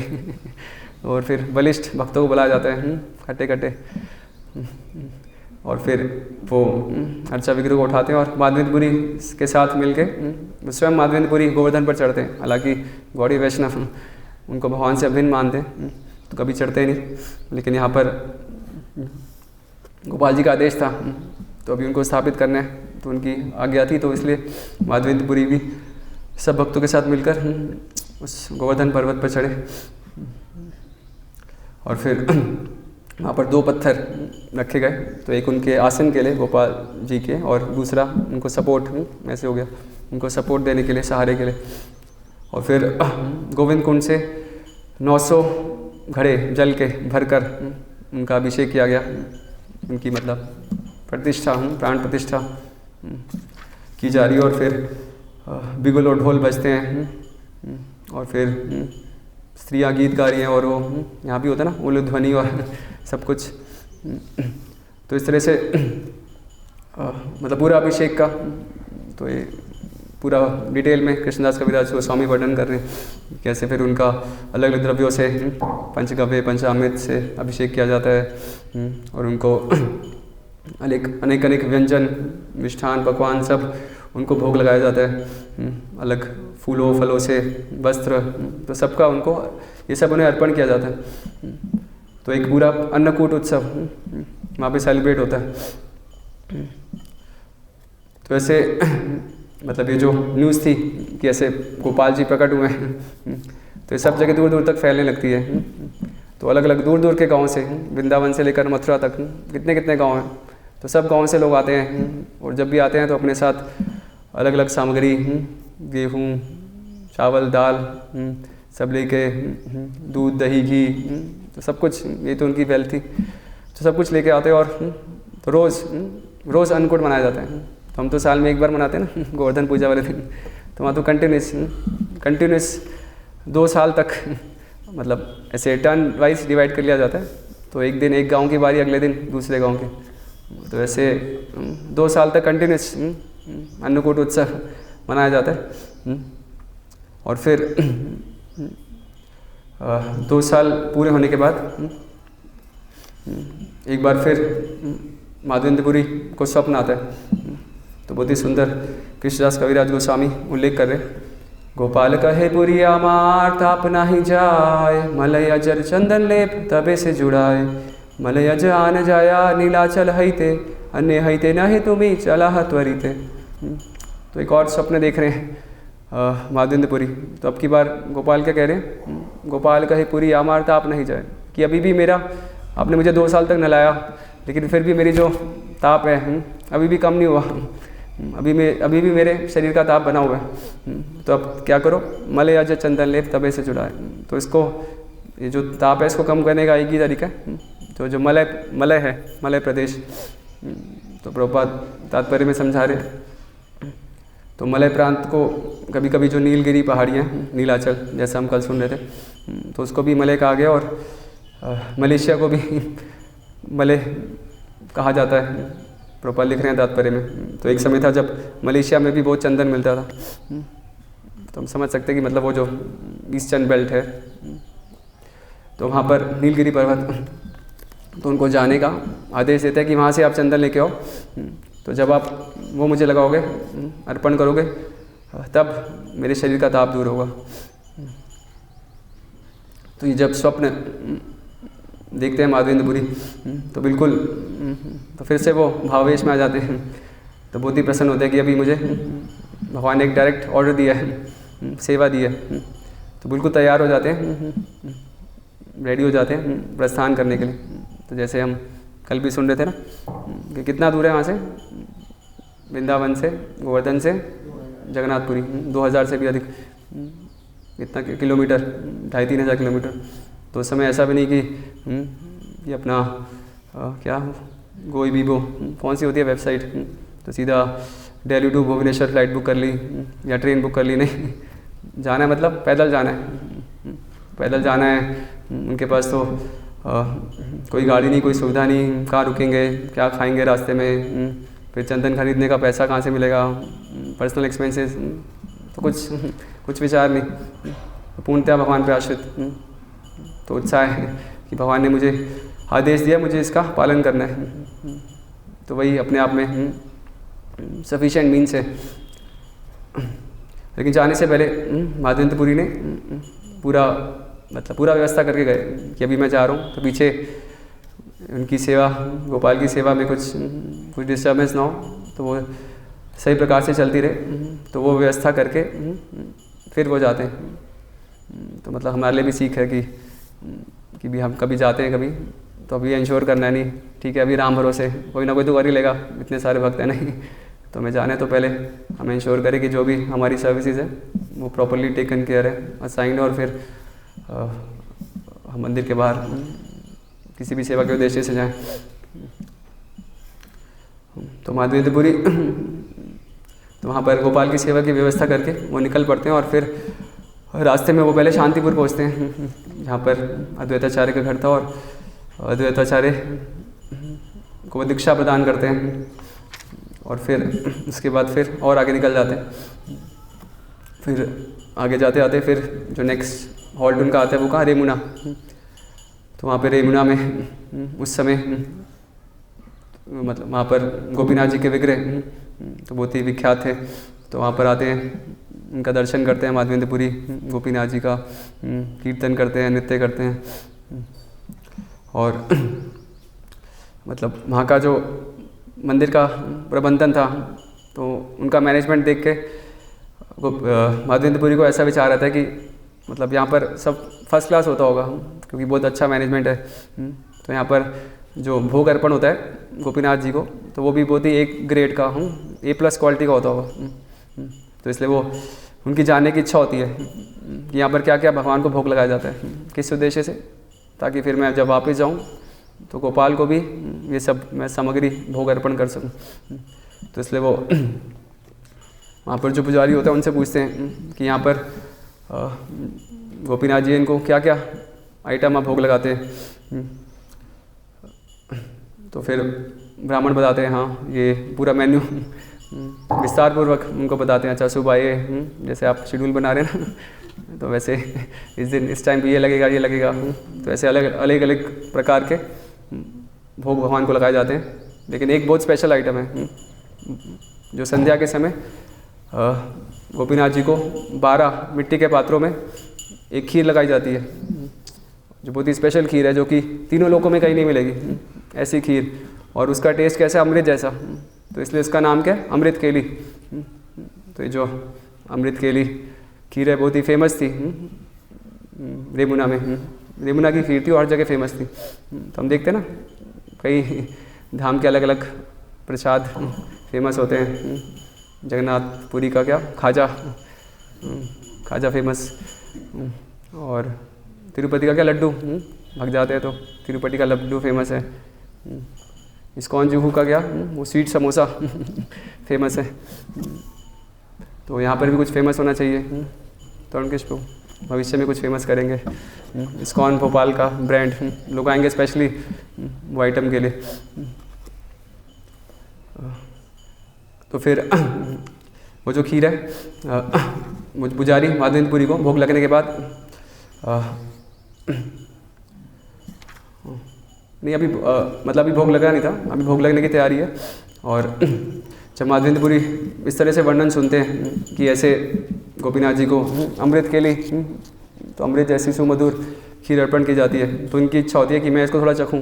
Speaker 1: और फिर बलिष्ठ भक्तों को बुलाया जाता है खट्टे और फिर वो अर्चा विग्रह को उठाते हैं और माधवेंद्रपुरी के साथ मिलके स्वयं माधवेंद्रपुरी गोवर्धन पर चढ़ते हैं। हालांकि गौड़ी वैष्णव उनको भगवान से अभिन्न मानते हैं तो कभी चढ़ते नहीं, लेकिन यहाँ पर गोपाल जी का आदेश था तो अभी उनको स्थापित करना है, तो उनकी आज्ञा थी, तो इसलिए माधवेंद्रपुरी भी सब भक्तों के साथ मिलकर उस गोवर्धन पर्वत पर चढ़े। और फिर वहाँ पर 2 पत्थर रखे गए, तो एक उनके आसन के लिए गोपाल जी के और दूसरा उनको सपोर्ट ऐसे हो गया, उनको सपोर्ट देने के लिए, सहारे के लिए। और फिर गोविंद कुंड से 900 घड़े जल के भरकर उनका अभिषेक किया गया, उनकी मतलब प्रतिष्ठा, प्राण प्रतिष्ठा की जा रही है। और फिर बिगुल और ढोल बजते हैं और फिर स्त्रियाँ गीत गा रही हैं और वो यहाँ भी होता है ना उल्लू ध्वनि और सब कुछ। तो इस तरह से मतलब पूरा अभिषेक का, तो ये पूरा डिटेल में कृष्णदास कविराज गोस्वामी वर्णन कर रहे हैं कैसे फिर उनका अलग अलग द्रव्यों से पंचगव्य पंचामृत से अभिषेक किया जाता है और उनको अनेक व्यंजन, मिष्ठान, पकवान सब उनको भोग लगाया जाता है, अलग फूलों फलों से, वस्त्र, तो सबका उनको ये सब उन्हें अर्पण किया जाता है। तो एक पूरा अन्नकूट उत्सव वहाँ पे सेलिब्रेट होता है। तो ऐसे मतलब ये जो न्यूज़ थी कि ऐसे गोपाल जी प्रकट हुए हैं, तो ये सब जगह दूर दूर तक फैलने लगती है। तो अलग अलग दूर दूर के गांव से, वृंदावन से लेकर मथुरा तक कितने कितने गांव हैं, तो सब गांव से लोग आते हैं। और जब भी आते हैं तो अपने साथ अलग अलग सामग्री, गेहूँ, चावल, दाल सब लेके, दूध, दही, घी, तो सब कुछ, ये तो उनकी वेल्थ थी, तो सब कुछ लेके आते हैं। और तो रोज़ अन्नकूट मनाया जाता है। तो हम तो साल में एक बार मनाते हैं ना गोवर्धन पूजा वाले दिन, तो वहाँ तो कंटिन्यूस 2 साल तक मतलब ऐसे टर्न वाइज डिवाइड कर लिया जाता है। तो एक दिन एक गांव की बारी, अगले दिन दूसरे गांव की, तो ऐसे 2 साल तक कंटिन्यूस अन्नकूट उत्सव मनाया जाता है। और फिर 2 साल पूरे होने के बाद एक बार फिर माधवेंद्रपुरी को स्वप्न आता है। तो बहुत ही सुंदर कृष्णदास कविराज गोस्वामी उल्लेख कर रहे हैं, गोपाल कहे पुरिया मार ताप नाही जाय, मलय अजर चंदन लेप तबे से जुड़ाए, मलय अज आन जाया नीलाचल हईते, अन्य हईते नहीं तुम्हें चला त्वरिते। तो एक और स्वप्न देख रहे हैं माधवेंद्रपुरी। तो अब की बार गोपाल क्या कह रहे हैं, गोपाल कहे पुरी आमार ताप नहीं जाए, कि अभी भी मेरा, आपने मुझे 2 साल तक नहलाया लेकिन फिर भी मेरी जो ताप है अभी भी कम नहीं हुआ, अभी भी मेरे शरीर का ताप बना हुआ है। तो अब क्या करो, मलय अज चंदन लेप तबे से जुड़ा है। तो इसको, ये जो ताप है इसको कम करने का एक ही तरीका है, तो जो मलय है, मलय प्रदेश, तो प्रभुपाद तात्पर्य में समझा रहे। तो मलय प्रांत को कभी कभी जो नीलगिरी पहाड़ियाँ, नीलाचल जैसा हम कल सुन रहे थे, तो उसको भी मलय कहा गया, और मलेशिया को भी मलय कहा जाता है, प्रभुपाद लिख रहे हैं तात्पर्य में। तो एक समय था जब मलेशिया में भी बहुत चंदन मिलता था, तो हम समझ सकते हैं कि मतलब वो जो ईस्टर्न बेल्ट है, तो वहाँ पर नीलगिरी पर्वत, तो उनको जाने का आदेश देता है कि वहाँ से आप चंदन लेके आओ। तो जब आप वो मुझे लगाओगे, अर्पण करोगे, तब मेरे शरीर का ताप दूर होगा। तो ये जब स्वप्न देखते हैं माधवेंद्रपुरी, तो बिल्कुल, तो फिर से वो भावेश में आ जाते हैं। तो बहुत ही प्रसन्न होते हैं कि अभी मुझे भगवान ने एक डायरेक्ट ऑर्डर दिया है, सेवा दी है। तो बिल्कुल तैयार हो जाते हैं, रेडी हो जाते हैं प्रस्थान करने के लिए। तो जैसे हम कल भी सुन रहे थे ना कि कितना दूर है वहाँ से, वृंदावन से, गोवर्धन से जगन्नाथपुरी 2000 से भी अधिक, कितना किलोमीटर, 2500-3000 हज़ार किलोमीटर। तो उस समय ऐसा भी नहीं कि ये अपना क्या गोई बीबो कौन सी होती है वेबसाइट, तो सीधा Delhi to Bhubaneswar flight book कर ली या ट्रेन बुक कर ली, नहीं, जाना है मतलब पैदल जाना है, पैदल जाना है। उनके पास तो कोई गाड़ी नहीं, कोई सुविधा नहीं, कहाँ रुकेंगे, क्या खाएंगे रास्ते में, फिर चंदन खरीदने का पैसा कहाँ से मिलेगा, पर्सनल एक्सपेंसेस, तो कुछ विचार नहीं, पूर्णतः भगवान पे आश्रित। तो उत्साह है कि भगवान ने मुझे आदेश दिया, मुझे इसका पालन करना है। तो वही अपने आप में सफिशिएंट मीन्स है। लेकिन जाने से पहले माधवेंद्रपुरी ने पूरा व्यवस्था करके गए कि अभी मैं जा रहा हूँ, तो पीछे उनकी सेवा, गोपाल की सेवा में कुछ डिस्टर्बेंस ना हो, तो वो सही प्रकार से चलती रहे। तो वो व्यवस्था करके फिर वो जाते हैं। तो मतलब हमारे लिए भी सीख है कि भी हम कभी जाते हैं कभी, तो अभी इंश्योर करना है, नहीं ठीक है, अभी राम भरोसे कोई ना कोई तो कर ही लेगा, इतने सारे भक्त हैं, नहीं तो हमें जाने तो पहले हम इंश्योर करें कि जो भी हमारी सर्विसेज है वो प्रॉपरली टेकन केयर है, असाइंड, और फिर हम मंदिर के बाहर किसी भी सेवा के उद्देश्य से जाएं। तो माधवेंद्रपुरी, तो वहाँ पर गोपाल की सेवा की व्यवस्था करके वो निकल पड़ते हैं। और फिर रास्ते में वो पहले शांतिपुर पहुँचते हैं, जहाँ पर अद्वैताचार्य का घर था, और अद्वैताचार्य को वो दीक्षा प्रदान करते हैं। और फिर उसके बाद फिर और आगे निकल जाते हैं। फिर आगे जाते आते फिर जो नेक्स्ट हॉल्ट उनका आता है वो कहाँ, रेमुना। तो वहाँ पे रेमुना में उस समय मतलब वहाँ पर गोपीनाथ जी के विग्रह तो बहुत ही विख्यात थे। तो वहाँ पर आते हैं, उनका दर्शन करते हैं, माधवेंद्रपुरी गोपीनाथ जी का कीर्तन करते हैं, नृत्य करते हैं। और मतलब वहाँ का जो मंदिर का प्रबंधन था, तो उनका मैनेजमेंट देख के माधवेंद्रपुरी को ऐसा विचार आता है कि मतलब यहाँ पर सब फर्स्ट क्लास होता होगा, क्योंकि बहुत अच्छा मैनेजमेंट है। तो यहाँ पर जो भोग अर्पण होता है गोपीनाथ जी को, तो वो भी बहुत ही एक ग्रेड का A+ क्वालिटी का होता होगा। तो इसलिए वो उनकी जानने की इच्छा होती है कि यहाँ पर क्या क्या भगवान को भोग लगाया जाता है, किस उद्देश्य से, ताकि फिर मैं जब वापस जाऊँ तो गोपाल को भी ये सब मैं सामग्री भोग अर्पण कर सकूँ। तो इसलिए वो वहाँ पर जो पुजारी होता है उनसे पूछते हैं कि यहाँ पर गोपीनाथ जी इनको क्या क्या आइटम आप भोग लगाते हैं। तो फिर ब्राह्मण बताते हैं, हाँ ये पूरा मेन्यू विस्तार पूर्वक उनको बताते हैं। अच्छा सुबह ये जैसे आप शेड्यूल बना रहे हैं ना, तो वैसे इस दिन इस टाइम पे ये लगेगा, तो ऐसे अलग अलग प्रकार के भोग भगवान को लगाए जाते हैं। लेकिन एक बहुत स्पेशल आइटम है जो संध्या के समय गोपीनाथ जी को 12 मिट्टी के पात्रों में एक खीर लगाई जाती है, जो बहुत ही स्पेशल खीर है, जो कि तीनों लोकों में कहीं नहीं मिलेगी ऐसी खीर। और उसका टेस्ट कैसा, अमृत जैसा, तो इसलिए इसका नाम क्या है, अमृत केली। तो ये जो अमृत केली खीर है बहुत ही फेमस थी रेमुना में। रेमुना की खीर थी और हर जगह फेमस थी। तो हम देखते हैं ना कई धाम के अलग अलग प्रसाद फेमस होते हैं। जगन्नाथपुरी का क्या खाजा फेमस, और तिरुपति का क्या लड्डू भग जाते हैं, तो तिरुपति का लड्डू फेमस है। इस्कॉन जुहू का क्या वो स्वीट समोसा फेमस है। तो यहाँ पर भी कुछ फेमस होना चाहिए। तो उनके भविष्य में कुछ फेमस करेंगे। इस्कॉन भोपाल का ब्रांड लोग आएंगे स्पेशली वो आइटम के लिए। तो फिर वो जो खीर है वो पुजारी माधवेंद्रपुरी को भोग लगने के बाद नहीं अभी मतलब अभी भोग लगा नहीं था, अभी भोग लगने की तैयारी है। और जब माधवेंद्रपुरी इस तरह से वर्णन सुनते हैं कि ऐसे गोपीनाथ जी को अमृत के लिए तो अमृत जैसी सुमधुर खीर अर्पण की जाती है, तो उनकी इच्छा होती है कि मैं इसको थोड़ा चखूँ,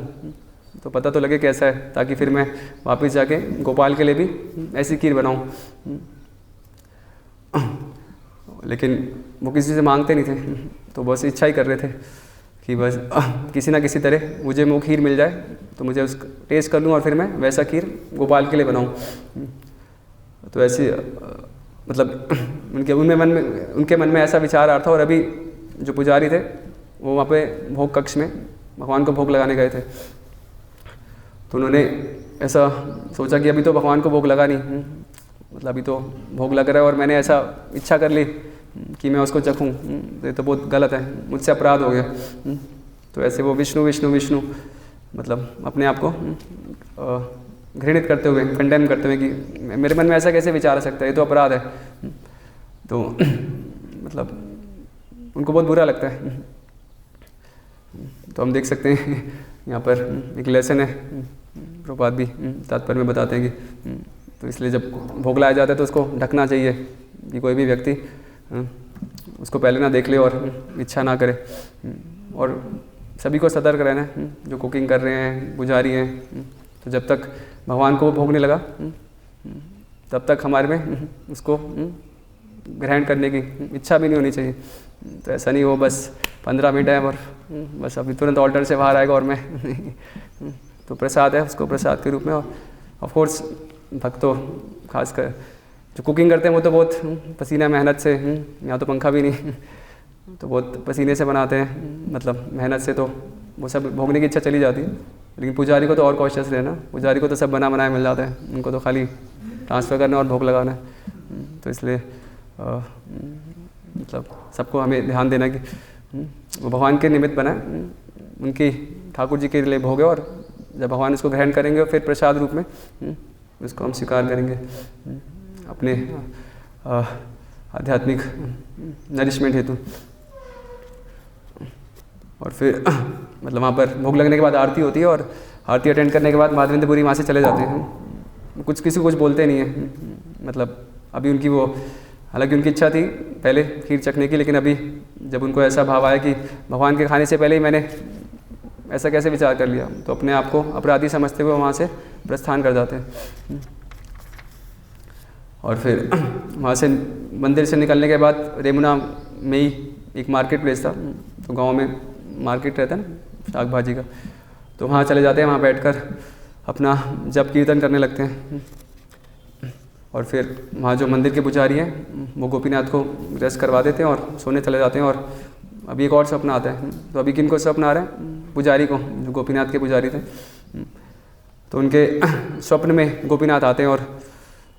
Speaker 1: तो पता तो लगे कैसा है, ताकि फिर मैं वापस जाके गोपाल के लिए भी ऐसी खीर बनाऊँ। लेकिन वो किसी से मांगते नहीं थे, तो बस इच्छा ही कर रहे थे कि बस किसी ना किसी तरह मुझे वो खीर मिल जाए, तो मुझे उसका टेस्ट कर लूँ और फिर मैं वैसा खीर गोपाल के लिए बनाऊँ। तो ऐसे मतलब उनके मन में ऐसा विचार आ रहा था। और अभी जो पुजारी थे वो वहाँ पे भोग कक्ष में भगवान को भोग लगाने गए थे, तो उन्होंने ऐसा सोचा कि अभी तो भगवान को भोग लगा नहीं, मतलब अभी तो भोग लग रहा है और मैंने ऐसा इच्छा कर ली कि मैं उसको चखूँ, ये तो बहुत गलत है, मुझसे अपराध हो गया। तो ऐसे वो विष्णु विष्णु विष्णु मतलब अपने आप को घृणित करते हुए, कंडेम करते हुए कि मेरे मन में ऐसा कैसे विचार आ सकता है, ये तो अपराध है। तो मतलब उनको बहुत बुरा लगता है। तो हम देख सकते हैं यहाँ पर एक लेसन है, प्रभुपाद भी तात्पर्य में बताते हैं कि तो इसलिए जब भोग लाया जाता है तो उसको ढकना चाहिए कि कोई भी व्यक्ति उसको पहले ना देख ले और इच्छा ना करे। और सभी को सतर्क रहना है, जो कुकिंग कर रहे हैं, पुजारी हैं, तो जब तक भगवान को भोग नहीं लगा तब तक हमारे में उसको ग्रहण करने की इच्छा भी नहीं होनी चाहिए। तो ऐसा नहीं हो बस 15 मिनट है और बस अभी तुरंत ऑल्टर से बाहर आएगा और मैं तो प्रसाद है, उसको प्रसाद के रूप में। और ऑफ कोर्स भक्तों खासकर जो कुकिंग करते हैं वो तो बहुत पसीना मेहनत से, यहाँ तो पंखा भी नहीं, तो बहुत पसीने से बनाते हैं, मतलब मेहनत से, तो वो सब भोगने की इच्छा चली जाती है। लेकिन पुजारी को तो और कॉशियस रहना, पुजारी को तो सब बना बनाया मिल जाता है, उनको तो खाली ट्रांसफ़र करना और भोग लगाना है। तो इसलिए मतलब सबको हमें ध्यान देना कि वो भगवान के निमित्त बनाए, उनकी ठाकुर जी के लिए भोग है, और जब भगवान इसको ग्रहण करेंगे फिर प्रसाद रूप में उसको हम स्वीकार करेंगे अपने आध्यात्मिक नरिशमेंट हेतु। और फिर मतलब वहाँ पर भोग लगने के बाद आरती होती है, और आरती अटेंड करने के बाद माधवेंद्रपुरी वहाँ से चले जाते हैं। कुछ किसी को कुछ बोलते नहीं है, मतलब अभी उनकी वो, हालांकि उनकी इच्छा थी पहले खीर चखने की, लेकिन अभी जब उनको ऐसा भाव आया कि भगवान के खाने से पहले ही मैंने ऐसा कैसे विचार कर लिया, तो अपने आप को अपराधी समझते हुए वहाँ से प्रस्थान कर जाते हैं। और फिर वहाँ से मंदिर से निकलने के बाद रेमुना में ही एक मार्केट प्लेस था, तो गांव में मार्केट रहता है ना शाक भाजी का, तो वहाँ चले जाते हैं, वहाँ बैठकर अपना जप कीर्तन करने लगते हैं। और फिर वहाँ जो मंदिर के पुजारी हैं वो गोपीनाथ को रेस्ट करवा देते हैं और सोने चले जाते हैं। और अभी एक और सपना आता है, तो अभी किनको सपना आ रहा है, पुजारी को, जो गोपीनाथ के पुजारी थे। तो उनके स्वप्न में गोपीनाथ आते हैं और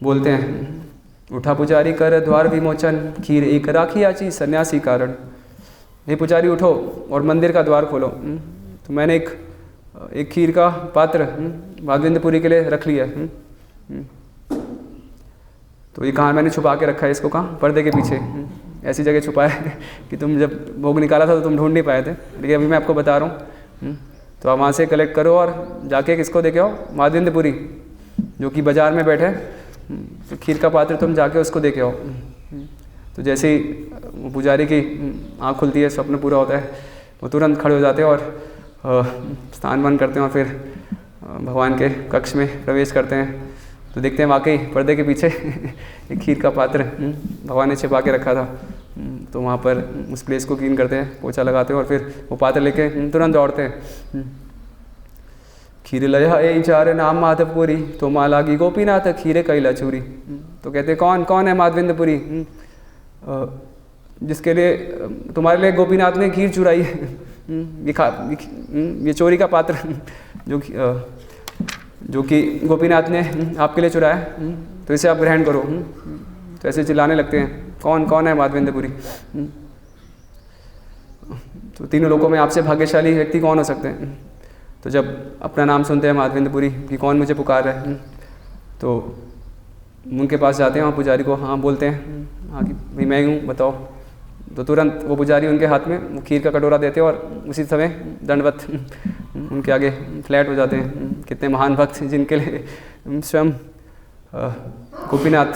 Speaker 1: बोलते हैं, उठा पुजारी कर द्वार विमोचन, खीर एक राखी आची सन्यासी कारण। हे पुजारी उठो और मंदिर का द्वार खोलो। तो मैंने एक खीर का पात्र माधवेंद्रपुरी के लिए रख लिया। तो ये कहाँ मैंने छुपा के रखा है इसको, कहाँ, पर्दे के पीछे, ऐसी जगह छुपाया है कि तुम जब भोग निकाला था तो तुम ढूंढ नहीं पाए थे, लेकिन अभी मैं आपको बता रहा हूँ। तो आप वहाँ से कलेक्ट करो और जाके किसको देके आओ, माधवेंद्रपुरी जो कि बाज़ार में बैठे, तो खीर का पात्र तुम जाके उसको देके आओ। तो जैसे ही पुजारी की आँख खुलती है, स्वप्न पूरा होता है, वो तुरंत खड़े हो जाते हैं और स्नान वान करते हैं और फिर भगवान के कक्ष में प्रवेश करते हैं। तो देखते हैं वाकई पर्दे के पीछे एक खीर का पात्र भगवान ने छिपा के रखा था। तो वहाँ पर उस प्लेस को क्लीन करते हैं, पोछा लगाते हैं और फिर वो पात्र लेके तुरंत दौड़ते हैं। खीर लया ए चार नाम माधवपुरी, तो माँ लागी गोपीनाथ खीरे कैला चूरी। तो कहते कौन कौन है माधवेंद्रपुरी, जिसके लिए तुम्हारे लिए गोपीनाथ ने खीर चुराई है। ये चोरी का पात्र जो कि गोपीनाथ ने आपके लिए चुराया, तो इसे आप ग्रहण करो। तो ऐसे चिल्लाने लगते हैं, कौन कौन है माधवेंद्रपुरी। तो तीनों लोकों में आपसे भाग्यशाली व्यक्ति कौन हो सकते हैं। तो जब अपना नाम सुनते हैं माधवेंद्रपुरी कि कौन मुझे पुकार रहा है, तो उनके पास जाते हैं और पुजारी को हाँ बोलते हैं, हाँ कि भाई मैं हूँ, बताओ। तो तुरंत वो पुजारी उनके हाथ में वो खीर का कटोरा देते हैं और उसी समय दंडवत उनके आगे फ्लैट हो जाते हैं। कितने महान भक्त जिनके लिए स्वयं गोपीनाथ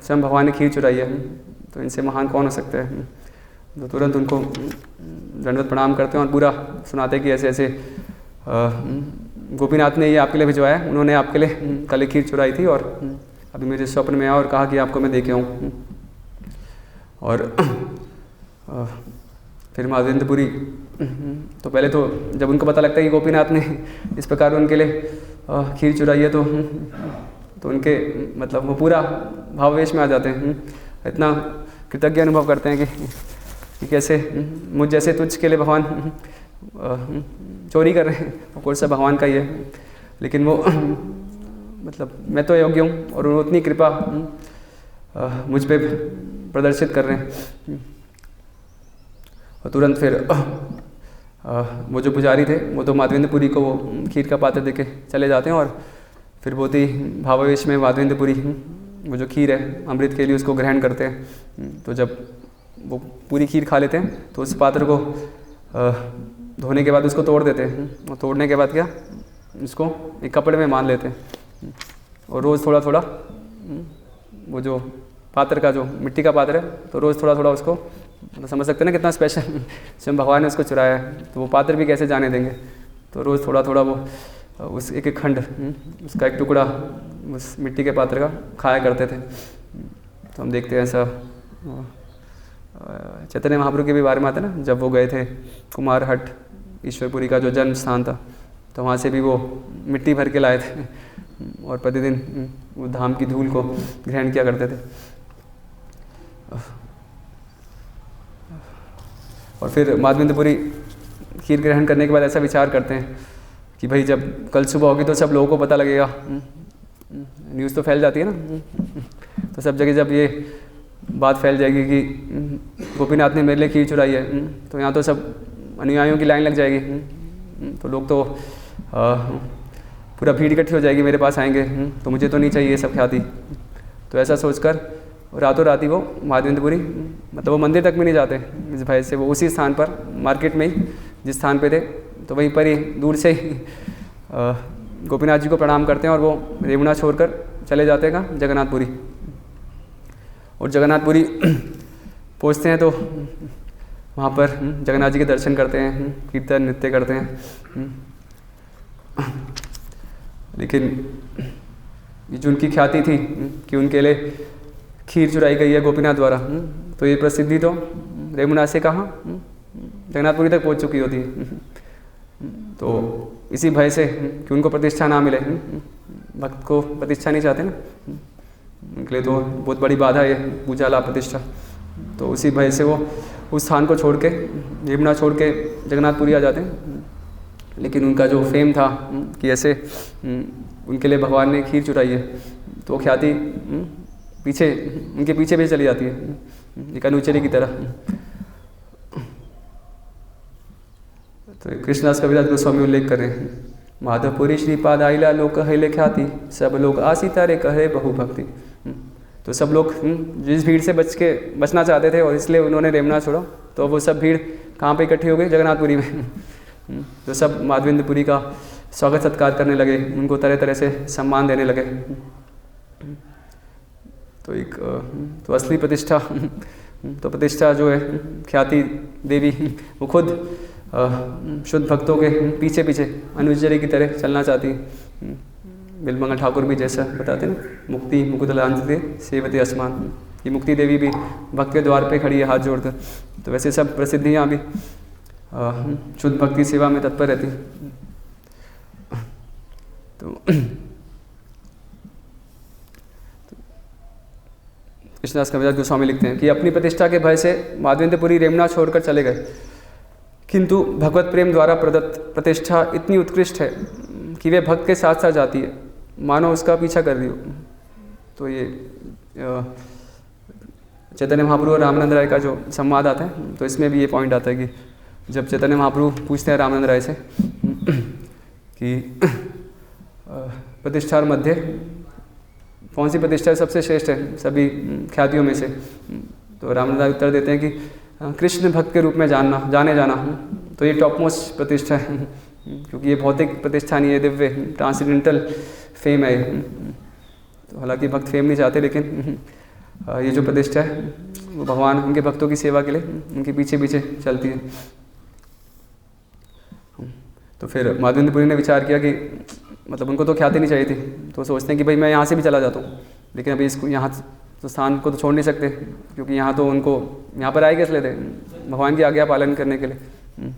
Speaker 1: स्वयं भगवान ने खीर चुराई है, तो इनसे महान कौन हो सकता है। तो तुरंत उनको दंडवत प्रणाम करते हैं और पूरा सुनाते हैं कि ऐसे ऐसे गोपीनाथ ने ये आपके लिए भिजवाया, उन्होंने आपके लिए कल खीर चुराई थी और अभी मेरे स्वप्न में आया और कहा कि आपको मैं दे के आऊँ। और फिर माधवेंद्रपुरी तो पहले तो जब उनको पता लगता है कि गोपीनाथ ने इस प्रकार उनके लिए खीर चुराई है, तो उनके मतलब वो पूरा भावावेश में आ जाते हैं। इतना कृतज्ञ अनुभव करते हैं कि कैसे मुझ जैसे तुझ के लिए भगवान चोरी कर रहे हैं, और कौन सा भगवान का ही है, लेकिन वो मतलब मैं तो योग्य हूँ और वो उतनी कृपा मुझ पे प्रदर्शित कर रहे हैं। और तुरंत फिर वो जो पुजारी थे वो तो माधवेंद्रपुरी को वो खीर का पात्र देके चले जाते हैं और फिर बहुत ही भावावेश में माधवेंद्रपुरी वो जो खीर है अमृत के लिए उसको ग्रहण करते हैं। तो जब वो पूरी खीर खा लेते हैं तो उस पात्र को धोने के बाद उसको तोड़ देते हैं, और तोड़ने के बाद क्या उसको एक कपड़े में बांध लेते हैं और रोज़ थोड़ा थोड़ा वो जो पात्र का जो मिट्टी का पात्र है, तो रोज़ थोड़ा थोड़ा उसको तो समझ सकते हैं ना कितना स्पेशल स्वयं भगवान ने उसको चुराया है, तो वो पात्र भी कैसे जाने देंगे। तो रोज़ थोड़ा थोड़ा वो उस एक एक खंड उसका एक टुकड़ा उस मिट्टी के पात्र का खाया करते थे। तो हम देखते हैं ऐसा चैतन्य महाप्रभु के भी बारे में आता है ना, जब वो गए थे कुमारहट ईश्वरपुरी का जो जन्म स्थान था, तो वहाँ से भी वो मिट्टी भर के लाए थे और प्रतिदिन वो धाम की धूल को ग्रहण किया करते थे। और फिर माधवेंद्रपुरी खीर ग्रहण करने के बाद ऐसा विचार करते हैं कि भाई जब कल सुबह होगी तो सब लोगों को पता लगेगा, न्यूज़ तो फैल जाती है ना, तो सब जगह जब ये बात फैल जाएगी कि गोपीनाथ ने मेरे लिए खीर चुराई है, तो यहाँ तो सब अनुयायियों की लाइन लग जाएगी, तो लोग तो पूरा भीड़ इकट्ठी हो जाएगी, मेरे पास आएंगे, तो मुझे तो नहीं चाहिए ये सब ख्याति। तो ऐसा सोचकर रातों रात ही वो माधवेंद्रपुरी मतलब वो मंदिर तक में नहीं जाते इस भय से, वो उसी स्थान पर मार्केट में ही जिस स्थान पे थे तो वहीं पर ही दूर से ही गोपीनाथ जी को प्रणाम करते हैं और वो रेमुना छोड़कर चले जाते हैं कहाँ, जगन्नाथपुरी। और जगन्नाथपुरी पहुँचते हैं तो वहाँ पर जगन्नाथ जी के दर्शन करते हैं, कीर्तन नृत्य करते हैं। लेकिन ये जो उनकी ख्याति थी कि उनके लिए खीर चुराई गई है गोपीनाथ द्वारा, तो ये प्रसिद्धि तो रेमुना से कहाँ जगन्नाथपुरी तक पहुँच चुकी होती है। तो इसी भय से कि उनको प्रतिष्ठा ना मिले, भक्त को प्रतिष्ठा नहीं चाहते ना, उनके लिए तो बहुत बड़ी बाधा है पूजा लाभ प्रतिष्ठा। तो उसी भय से वो उस स्थान को छोड़ के रेमुना छोड़ के जगन्नाथपुरी आ जाते हैं। लेकिन उनका जो फेम था कि ऐसे उनके लिए भगवान ने खीर चुराई है, तो वो ख्याति पीछे उनके पीछे भी चली जाती है एक अनुचरी की तरह। तो कृष्णदास कविराज गोस्वामी उल्लेख कर रहे हैं माधवपुरी श्रीपाद आइला लोक hele ख्याति, सब लोग आसी तारे कहे बहु भक्ति। तो सब लोग जिस भीड़ से बचना चाहते थे और इसलिए उन्होंने रेमना छोड़ा, तो वो सब भीड़ कहाँ पे इकट्ठी हो गई? जगन्नाथपुरी में। तो सब माधवेंद्रपुरी का स्वागत सत्कार करने लगे, उनको तरह तरह से सम्मान देने लगे। तो असली प्रतिष्ठा, तो प्रतिष्ठा जो है ख्याति देवी, वो खुद शुद्ध भक्तों के पीछे पीछे अनुचरी की तरह चलना चाहती। बिलमंगल ठाकुर भी जैसा बताते ना, मुक्ति मुकुटलांते सेवते आसमान, ये मुक्ति देवी भी भक्त के द्वार पे खड़ी है हाथ जोड़कर। तो वैसे सब प्रसिद्धियाँ भी शुद्ध भक्ति सेवा में तत्पर रहती। तो कृष्णदास कविराज गोस्वामी लिखते हैं कि अपनी प्रतिष्ठा के भय से माधवेंद्रपुरी रेमना छोड़कर चले गए, किंतु भगवत प्रेम द्वारा प्रदत्त प्रतिष्ठा इतनी उत्कृष्ट है कि वे भक्त के साथ साथ जाती है, मानो उसका पीछा कर रही हो। तो ये चैतन्य महाप्रभु और रामानंद राय का जो संवाद आता है, तो इसमें भी ये पॉइंट आता है कि जब चैतन्य महाप्रभु पूछते हैं रामानंद राय से कि प्रतिष्ठा और मध्य कौन सी प्रतिष्ठा सबसे श्रेष्ठ है सभी ख्यातियों में से, तो रामानंद राय उत्तर देते हैं कि कृष्ण भक्त के रूप में जाने जाना, तो ये टॉप मोस्ट प्रतिष्ठा है, क्योंकि ये भौतिक प्रतिष्ठा नहीं है, दिव्य ट्रांसेंडेंटल फेम है। तो हालांकि भक्त फेम नहीं चाहते, लेकिन ये जो प्रतिष्ठा है वो भगवान उनके भक्तों की सेवा के लिए उनके पीछे पीछे चलती है। तो फिर माधवेंद्रपुरी ने विचार किया कि मतलब उनको तो ख्याति नहीं चाहिए थी, तो सोचते हैं कि भाई मैं यहाँ से भी चला जाता हूँ, लेकिन अभी इसको यहाँ तो स्थान को तो छोड़ नहीं सकते, क्योंकि यहाँ तो उनको यहाँ पर आए किस लिए थे? भगवान की आज्ञा पालन करने के लिए।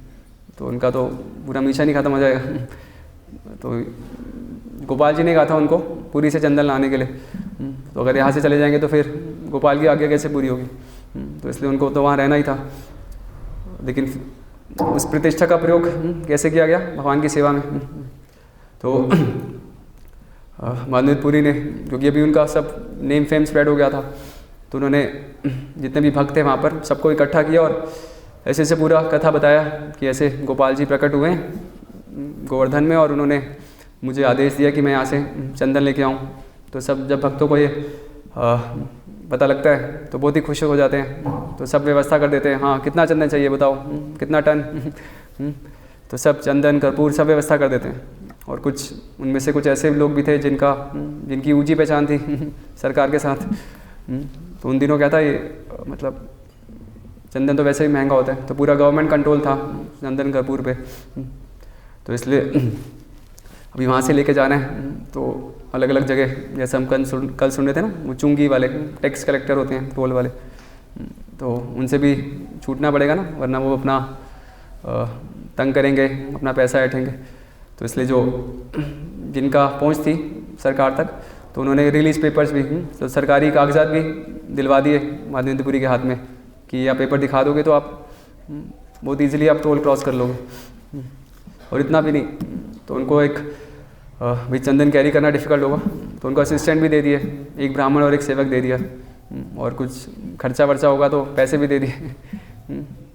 Speaker 1: तो उनका तो पूरा मीछा नहीं खत्म हो जाएगा। तो गोपाल जी ने कहा था उनको पुरी से चंदन लाने के लिए, तो अगर यहाँ से चले जाएंगे तो फिर गोपाल की आज्ञा कैसे पूरी होगी? तो इसलिए उनको तो वहाँ रहना ही था। लेकिन उस प्रतिष्ठा का प्रयोग कैसे किया गया? भगवान की सेवा में। तो माधवेंद्रपुरी ने, क्योंकि अभी उनका सब नेम फेम स्प्रेड हो गया था, तो उन्होंने जितने भी भक्त थे वहाँ पर सबको इकट्ठा किया और ऐसे ऐसे पूरा कथा बताया कि ऐसे गोपाल जी प्रकट हुए गोवर्धन में और उन्होंने मुझे आदेश दिया कि मैं यहाँ से चंदन लेके आऊँ। तो सब जब भक्तों को ये पता लगता है तो बहुत ही खुश हो जाते हैं, तो सब व्यवस्था कर देते हैं। हाँ, कितना चंदन चाहिए बताओ, कितना टन? तो सब चंदन कर्पूर सब व्यवस्था कर देते हैं। और कुछ उनमें से कुछ ऐसे लोग भी थे जिनकी ऊंची पहचान थी सरकार के साथ। तो उन दिनों क्या था, ये मतलब चंदन तो वैसे ही महंगा होता है, तो पूरा गवर्नमेंट कंट्रोल था चंदन कर्पूर पे। तो इसलिए अभी वहाँ से लेके जाना है तो अलग अलग जगह, जैसे हम कल सुन रहे थे ना, वो चुंगी वाले टैक्स कलेक्टर होते हैं, टोल वाले, तो उनसे भी छूटना पड़ेगा ना, वरना वो अपना तंग करेंगे, अपना पैसा ऐंठेंगे। तो इसलिए जो जिनका पहुंच थी सरकार तक, तो उन्होंने रिलीज पेपर्स भी, तो सरकारी कागजात भी दिलवा दिए माधवेंद्रपुरी के हाथ में कि आप पेपर दिखा दोगे तो आप बहुत ईजिली आप टोल क्रॉस कर लोगे। और इतना भी नहीं, तो उनको एक भाई चंदन कैरी करना डिफ़िकल्ट होगा, तो उनको असिस्टेंट भी दे दिए, एक ब्राह्मण और एक सेवक दे दिया, और कुछ खर्चा वर्चा होगा तो पैसे भी दे दिए।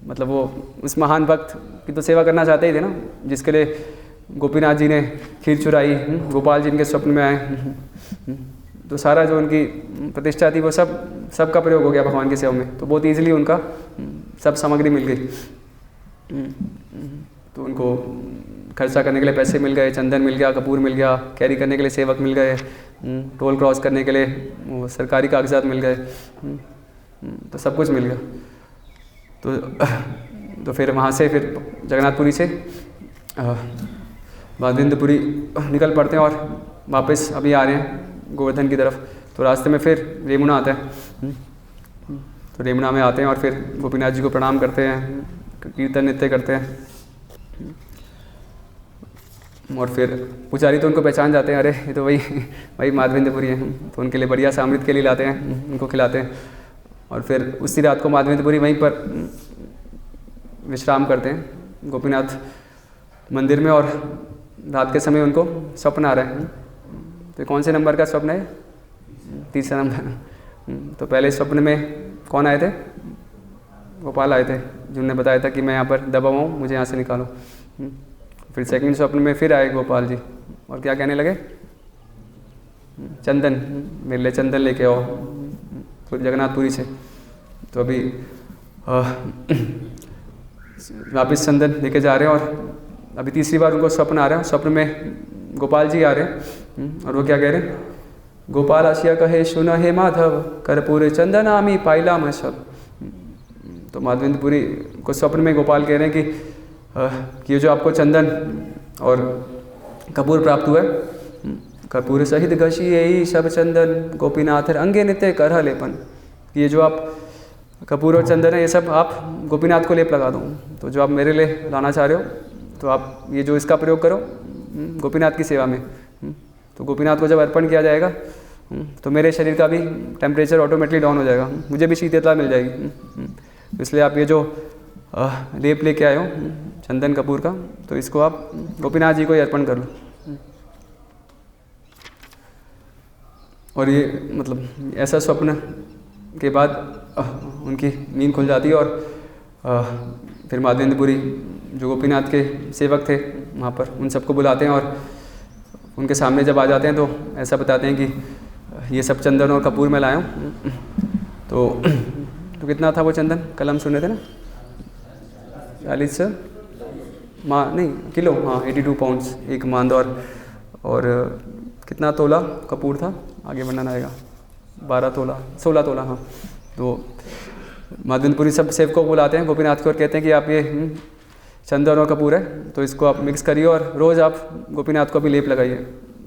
Speaker 1: मतलब वो उस महान भक्त की तो सेवा करना चाहते ही थे ना, जिसके लिए गोपीनाथ जी ने खीर चुराई, गोपाल जी इनके स्वप्न में आए। तो सारा जो उनकी प्रतिष्ठा थी वो सब का प्रयोग हो गया भगवान की सेवा में, तो बहुत ईजिली उनका सब सामग्री मिल गई। तो उनको खर्चा करने के लिए पैसे मिल गए, चंदन मिल गया, कपूर मिल गया, कैरी करने के लिए सेवक मिल गए, टोल क्रॉस करने के लिए वो सरकारी कागजात मिल गए, तो सब कुछ मिल गया। तो फिर वहाँ से फिर जगन्नाथपुरी से माधवेंद्रपुरी निकल पड़ते हैं और वापस अभी आ रहे हैं गोवर्धन की तरफ। तो रास्ते में फिर रेमुना आता है, तो रेमुना में आते हैं और फिर गोपीनाथ जी को प्रणाम करते हैं, कीर्तन नृत्य करते हैं। और फिर पुजारी तो उनको पहचान जाते हैं, अरे ये तो वही माधवेंद्रपुरी हैं, तो उनके लिए बढ़िया सा अमृत के लिए लाते हैं, उनको खिलाते हैं। और फिर उसी रात को माधवेंद्रपुरी वहीं पर विश्राम करते हैं गोपीनाथ मंदिर में। और रात के समय उनको स्वप्न आ रहा है, तो कौन से नंबर का स्वप्न है? तीसरा नंबर। तो पहले स्वप्न में कौन आए थे? गोपाल आए थे, जिन्होंने बताया था कि मैं यहाँ पर दबा हुआ हूँ, मुझे यहाँ से निकालो। फिर सेकंड स्वप्न में फिर आए गोपाल जी और क्या कहने लगे, चंदन मेरे लिए चंदन लेके आओ जगन्नाथपुरी से। तो अभी वापस चंदन लेके जा रहे हैं और अभी तीसरी बार उनको स्वप्न आ रहा है। स्वप्न में गोपाल जी आ रहे हैं और वो क्या कह रहे हैं, गोपाल आशिया कहे सुन हे माधव कर्पूर चंदनामी पाइला मैं सब। तो माधवेंद्रपुरी को स्वप्न में गोपाल कह रहे हैं कि ये जो आपको चंदन और कपूर प्राप्त हुआ है, कर्पूर सहित घसी यही सब चंदन गोपीनाथ अंगे नित्य करह लेपन, ये जो आप कपूर और चंदन है ये सब आप गोपीनाथ को लेप लगा दो। तो जो आप मेरे लिए लाना चाह रहे हो तो आप ये जो इसका प्रयोग करो गोपीनाथ की सेवा में। तो गोपीनाथ को जब अर्पण किया जाएगा तो मेरे शरीर का भी टेम्परेचर ऑटोमेटिकली डाउन हो जाएगा, मुझे भी शीतलता मिल जाएगी। इसलिए आप ये जो लेप लेके आए हो चंदन कपूर का, तो इसको आप गोपीनाथ जी को ही अर्पण कर लो। और ये मतलब ऐसा स्वप्न के बाद उनकी नींद खुल जाती है और फिर माधवेंद्रपुरी जो गोपीनाथ के सेवक थे वहाँ पर उन सबको बुलाते हैं और उनके सामने जब आ जाते हैं तो ऐसा बताते हैं कि ये सब चंदन और कपूर मैं लाया हूँ। तो कितना था वो चंदन, कल हम सुने थे ना 40 नहीं किलो, हाँ 82 पाउंड्स एक मांद और कितना तोला कपूर था, आगे वर्णन आएगा 12 तोला 16 तोला। हाँ, तो माधवेंद्रपुरी सब सेवकों को बुलाते हैं गोपीनाथ को और कहते हैं कि आप ये चंदन और कपूर है तो इसको आप मिक्स करिए और रोज़ आप गोपीनाथ को भी लेप लगाइए।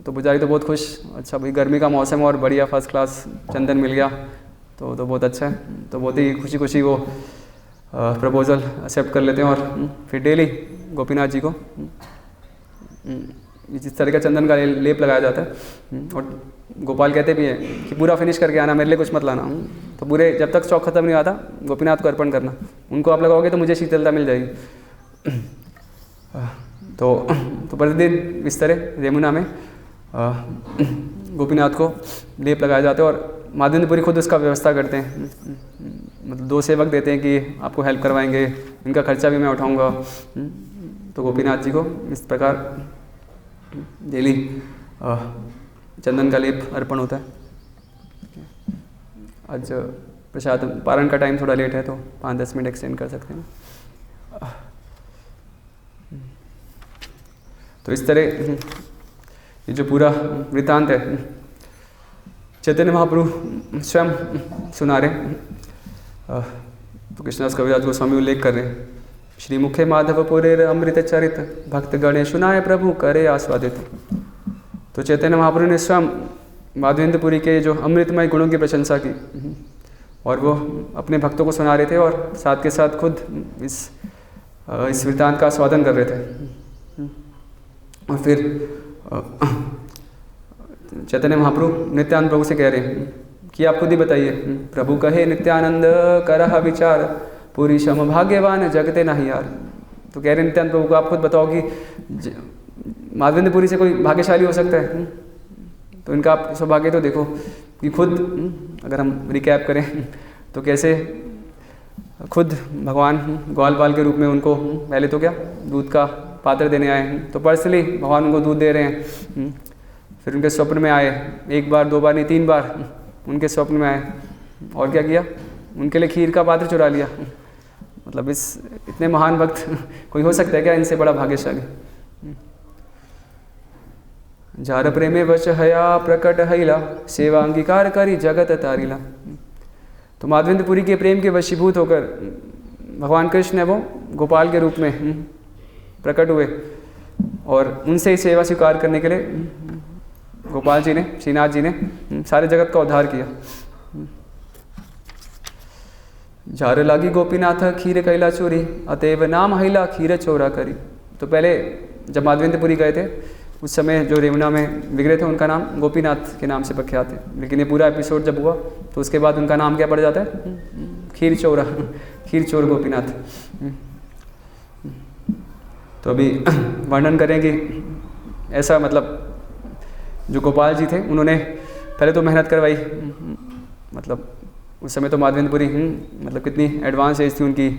Speaker 1: तो पुजारी तो बहुत खुश, अच्छा भाई गर्मी का मौसम और बढ़िया फर्स्ट क्लास चंदन मिल गया तो बहुत अच्छा है। तो बहुत ही खुशी खुशी वो प्रपोजल एक्सेप्ट कर लेते हैं और फिर डेली गोपीनाथ जी को जिस तरह का चंदन का लेप लगाया जाता है। और गोपाल कहते भी हैं कि पूरा फिनिश करके आना, मेरे लिए कुछ मत लाना। तो पूरे जब तक स्टॉक खत्म नहीं आता गोपीनाथ को अर्पण करना, उनको आप लगाओगे तो मुझे शीतलता मिल जाएगी। तो प्रतिदिन इस तरह यमुना में गोपीनाथ को लेप लगाया जाता है और माधवेंद्रपुरी खुद उसका व्यवस्था करते हैं। मतलब 2 सेवक देते हैं कि आपको हेल्प करवाएंगे, इनका खर्चा भी मैं उठाऊंगा। तो गोपीनाथ जी को इस प्रकार डेली चंदन का लेप अर्पण होता है। आज प्रसाद पारण का टाइम थोड़ा लेट है तो 5-10 मिनट एक्सटेंड कर सकते हैं। तो इस तरह ये जो पूरा वृत्तांत है चैतन्य महाप्रभु स्वयं सुना रहे। तो कृष्णदास कविराज गोस्वामी उल्लेख कर रहे हैं, श्री मुखे माधवपुरे अमृत चरित भक्त गणे सुनाए प्रभु करे आस्वादित। तो चैतन्य महाप्रभु ने स्वयं माधवेंद्रपुरी के जो अमृतमय गुणों की प्रशंसा की और वो अपने भक्तों को सुना रहे थे और साथ के साथ खुद इस वृत्तांत का आस्वादन कर रहे थे। और फिर चैतन्य महाप्रभु नित्यानंद प्रभु से कह रहे हैं कि आप खुद ही बताइए, प्रभु कहे नित्यानंद करह विचार पूरी सम भाग्यवान जगते नहीं यार। तो कह रहे नित्यानंद प्रभु को आप खुद बताओ कि माधवेंद्रपुरी से कोई भाग्यशाली हो सकता है। तो इनका आप सौभाग्य तो देखो कि खुद अगर हम रिकैप करें तो कैसे खुद भगवान ग्वाल बाल के रूप में उनको पहले तो क्या दूध का पात्र देने आए हैं, तो पर्सनली भगवान उनको दूध दे रहे हैं। फिर उनके स्वप्न में आए, 1 बार 2 बार नहीं 3 बार उनके स्वप्न में आए और क्या किया, उनके लिए खीर का पात्र चुरा लिया। मतलब इस इतने महान भक्त कोई हो सकता है क्या इनसे बड़ा भाग्यशाली। जार प्रेमे वच हया प्रकट हैला सेवा अंगीकार करी जगत तारिला। तो माधवेंद्रपुरी के प्रेम के वशीभूत होकर भगवान कृष्ण है वो गोपाल के रूप में प्रकट हुए और उनसे ही सेवा स्वीकार करने के लिए गोपाल जी ने, श्रीनाथ जी ने सारे जगत का उद्धार किया। जार लागी गोपीनाथ खीर कैला चोरी अतएव नाम हैला खीर चोरा करी। तो पहले जब माधवेंद्रपुरी गए थे उस समय जो रेवना में बिगड़े थे उनका नाम गोपीनाथ के नाम से प्रख्यात है। लेकिन ये पूरा एपिसोड जब हुआ तो उसके बाद उनका नाम क्या पड़ जाता है, खीर चोरा, खीर चोर गोपीनाथ। तो अभी वर्णन करें कि ऐसा मतलब जो गोपाल जी थे उन्होंने पहले तो मेहनत करवाई। मतलब उस समय तो माधवेंद्रपुरी मतलब कितनी एडवांस एज थी उनकी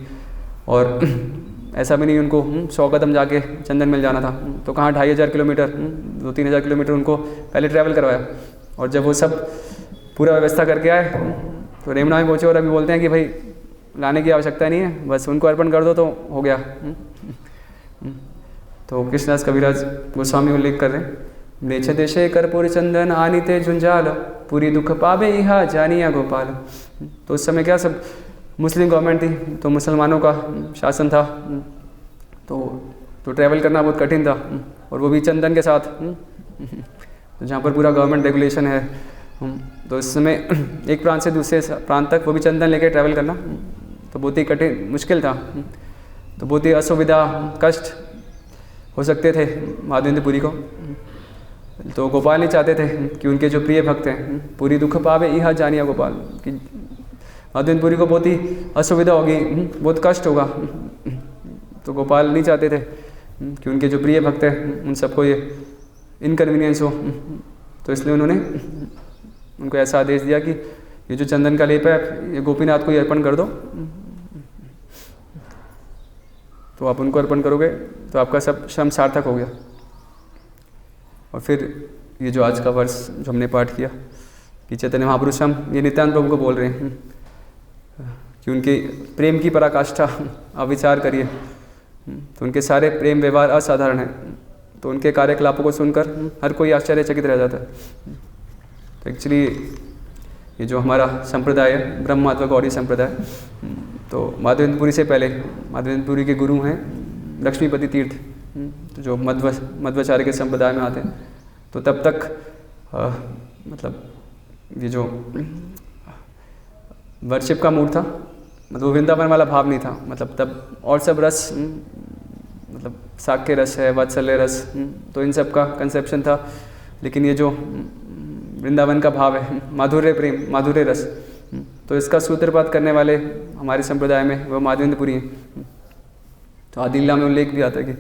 Speaker 1: और ऐसा भी नहीं उनको 100 कदम जाके चंदन मिल जाना था। तो कहाँ 2500 किलोमीटर 2-3 किलोमीटर उनको पहले ट्रैवल करवाया। और जब वो सब पूरा व्यवस्था करके आए तो रेमना में पहुँचे और अभी बोलते हैं कि भाई लाने की आवश्यकता नहीं है, बस उनको अर्पण कर दो तो हो गया। तो कृष्णदास कविराज गोस्वामी उल्लेख कर रहे हैं, देश देशे कर्पूर चंदन आनिते झुंझाल, पूरी दुख पावे इहा जानिया गोपाल। तो उस समय क्या सब मुस्लिम गवर्नमेंट थी, तो मुसलमानों का शासन था, तो ट्रैवल करना बहुत कठिन था, और वो भी चंदन के साथ। तो जहाँ पर पूरा गवर्नमेंट रेगुलेशन है, तो इस समय एक प्रांत से दूसरे प्रांत तक वो भी चंदन लेके ट्रैवल करना तो बहुत ही कठिन मुश्किल था। तो बहुत ही असुविधा कष्ट हो सकते थे माधवेंद्रपुरी को। तो गोपाल नहीं चाहते थे कि उनके जो प्रिय भक्त हैं पूरी दुख पावे इहा जानिया गोपाल, कि माधवेंद्रपुरी को बहुत ही असुविधा होगी, बहुत कष्ट होगा। तो गोपाल नहीं चाहते थे कि उनके जो प्रिय भक्त हैं उन सबको ये इनकन्वीनियंस हो। तो इसलिए उन्होंने उनको ऐसा आदेश दिया कि ये जो चंदन का लेप है ये गोपीनाथ को ही अर्पण कर दो। तो आप उनको अर्पण करोगे तो आपका सब श्रम सार्थक हो गया। और फिर ये जो आज का वर्ष जो हमने पाठ किया कि चैतन्य महापुरुष हम ये नित्यानंद प्रभु को बोल रहे हैं कि उनके प्रेम की पराकाष्ठा आप विचार करिए। तो उनके सारे प्रेम व्यवहार असाधारण है। तो उनके कार्यकलापों को सुनकर हर कोई आश्चर्यचकित रह जाता है। तो एक्चुअली ये जो हमारा संप्रदाय है ब्रह्मात्व गौड़ी संप्रदाय, तो माधवेंद्रपुरी से पहले माधवेंद्रपुरी के गुरु हैं लक्ष्मीपति तीर्थ, तो जो मध्वाचार्य के संप्रदाय में आते हैं। तो तब तक मतलब ये जो वर्शिप का मूड था, मतलब वृंदावन वाला भाव नहीं था। मतलब तब और सब रस, मतलब साक्य रस है, वात्सल्य रस, तो इन सब का कंसेप्शन था। लेकिन ये जो वृंदावन का भाव है, माधुर्य प्रेम, माधुर्य रस, तो इसका सूत्रपात करने वाले हमारे संप्रदाय में वो माधवेंद्रपुरी हैं। तो आदिल्ला में उल्लेख भी आता है कि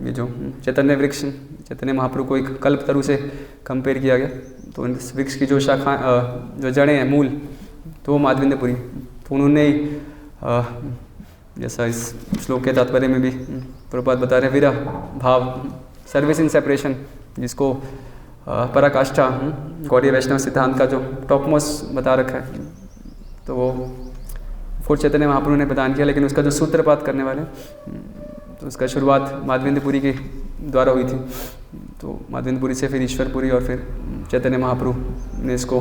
Speaker 1: ये जो चैतन्य वृक्ष, चैतन्य महाप्रभु को एक कल्प तरु से कंपेयर किया गया। तो इस वृक्ष की जो शाखा, जो जड़ें हैं, मूल, तो वो माधवेंद्रपुरी। तो उन्होंने जैसा इस श्लोक के तात्पर्य में भी प्रभुपाद बता रहे, विरह भाव, सर्विस इन सेपरेशन, जिसको पराकाष्ठा गौड़ीय वैष्णव सिद्धांत का जो टॉप मोस्ट बता रखा है, तो वो फुट चैतन्य महाप्रभु ने प्रदान किया। लेकिन उसका जो सूत्रपात करने वाले, तो उसका शुरुआत माधवेंद्रपुरी के द्वारा हुई थी। तो माधवेंद्रपुरी से फिर ईश्वरपुरी और फिर चैतन्य महाप्रभु ने इसको